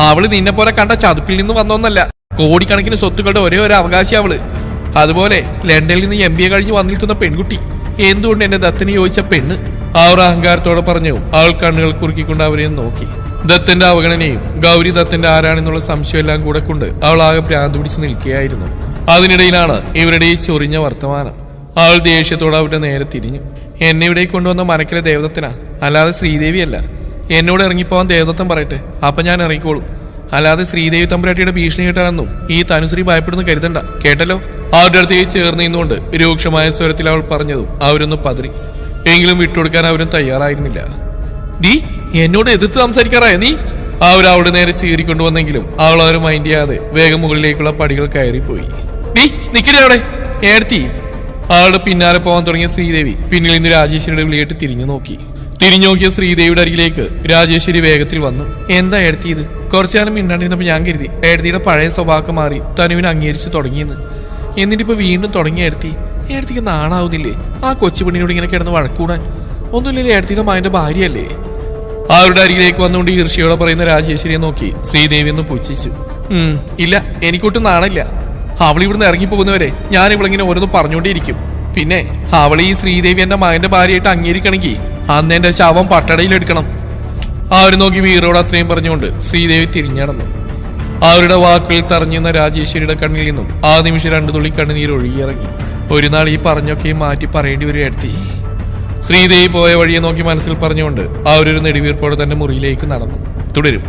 അവള് നിന്നെ പോലെ കണ്ട ചതുപ്പിൽ നിന്ന് വന്നോന്നല്ല, കോടിക്കണക്കിന് സ്വത്തുക്കളുടെ ഒരേ ഒരു അവകാശി അവള്. അതുപോലെ ലണ്ടനിൽ നിന്ന് MBA കഴിഞ്ഞ് വന്നിരിക്കുന്ന പെൺകുട്ടി. എന്തുകൊണ്ട് എന്റെ ദത്തിന് ചോദിച്ച പെണ്ണ്? അവർ അഹങ്കാരത്തോടെ പറഞ്ഞു. അവൾ കണ്ണുകൾ കുറുക്കിക്കൊണ്ട് അവരെ നോക്കി. ദത്തന്റെ അവഗണനയും ഗൗരി ദത്തന്റെ ആരാണെന്നുള്ള സംശയം എല്ലാം കൂടെ കൊണ്ട് അവൾ ആകെ ഭ്രാന്ത് പിടിച്ച് നിൽക്കുകയായിരുന്നു. അതിനിടയിലാണ് ഇവരുടെ ഈ ചൊറിഞ്ഞ വർത്തമാനം. അവൾ ദേഷ്യത്തോടെ അവരുടെ നേരെ തിരിഞ്ഞു. എന്നെ ഇവിടെ കൊണ്ടുവന്ന മനക്കിലെ ദേവദത്തനാ, അല്ലാതെ ശ്രീദേവിയല്ല. എന്നോട് ഇറങ്ങിപ്പോവാൻ ദേവദത്തൻ പറയട്ടെ, അപ്പൊ ഞാൻ ഇറങ്ങിക്കോളും. അല്ലാതെ ശ്രീദേവി തമ്പുരാട്ടിയുടെ ഭീഷണി കേട്ടാണെന്നും ഈ തനുശ്രീ ഭയപ്പെടുന്നു കരുതണ്ട, കേട്ടല്ലോ. അവരുടെ അടുത്തേക്ക് ചേർന്ന് നിന്നുകൊണ്ട് രൂക്ഷമായ സ്വരത്തിൽ അവൾ പറഞ്ഞതും അവരൊന്ന് പതറി. എങ്കിലും വിട്ടുകൊടുക്കാൻ അവരും തയ്യാറായിരുന്നില്ല. ഡീ എന്നോട് എതിർത്ത് സംസാരിക്കാറായ നീ? അവരവിടെ നേരെ ചീറിക്കൊണ്ടുവന്നെങ്കിലും അവൾ അവരെ മൈൻഡ് ചെയ്യാതെ വേഗം മുകളിലേക്കുള്ള പടികൾ കയറിപ്പോയി. ഡീ നിക്കടേ അവിടെ ഏടത്തി. അവളുടെ പിന്നാലെ പോകാൻ തുടങ്ങിയ ശ്രീദേവി പിന്നിൽ നിന്ന് രാജേശ്വരിയുടെ വിളിയായിട്ട് തിരിഞ്ഞു നോക്കിയ ശ്രീദേവിയുടെ അരികിലേക്ക് രാജേശ്വരി വേഗത്തിൽ വന്നു. എന്താ ഏടത്തി ഇത്? കുറച്ചു നേരം മിണ്ടാണ്ടിരുന്നപ്പോൾ ഞാൻ കരുതി ഏടത്തിയുടെ പഴയ സ്വഭാവം മാറി തനുവിനെ അംഗീകരിച്ച് തുടങ്ങിയെന്ന്. എന്നിട്ടിപ്പോ വീണ്ടും തുടങ്ങിയ ഏടത്തിക്ക് നാണാവുന്നില്ലേ ആ കൊച്ചുപെണ്ണിനോട് ഇങ്ങനെ കിടന്ന് വഴക്കൂടാൻ? ഒന്നുമില്ലല്ലേ, ഏടത്തിയുടെ മകന്റെ ഭാര്യയല്ലേ? അവരുടെ അരികിലേക്ക് വന്നുകൊണ്ട് ഈർഷ്യയോടെ പറയുന്ന രാജേശ്വരിയെ നോക്കി ശ്രീദേവി ഒന്ന് പുച്ഛിച്ചു. ഇല്ല, എനിക്കൊട്ടും നാണില്ല. അവൾ ഇവിടുന്ന് ഇറങ്ങിപ്പോകുന്നവരെ ഞാൻ ഇവളിങ്ങനെ ഓരോന്ന് പറഞ്ഞുകൊണ്ടേയിരിക്കും. പിന്നെ അവൾ ഈ ശ്രീദേവി എന്റെ മകന്റെ ഭാര്യയായിട്ട് അംഗീകരിക്കണമെങ്കിൽ അന്ന് എന്റെ ശവം പട്ടടയിലെടുക്കണം. അവര് നോക്കി വീറോട് അത്രയും പറഞ്ഞുകൊണ്ട് ശ്രീദേവി തിരിഞ്ഞടന്നു. അവരുടെ വാക്കുകളിൽ തറഞ്ഞിരുന്ന രാജേശ്വരിയുടെ കണ്ണിൽ നിന്നും ആ നിമിഷം 2 തുള്ളി കണ്ണുനീർ ഒഴുകിയിറങ്ങി. ഒരു നാൾ ഈ പറഞ്ഞൊക്കെയും മാറ്റി പറയേണ്ടി വരും ഏടത്തി. ശ്രീദേവി പോയ വഴിയെ നോക്കി മനസ്സിൽ പറഞ്ഞുകൊണ്ട് അവരൊരു നെടുവീർപ്പോടെ തന്റെ മുറിയിലേക്ക് നടന്നു. തുടരും.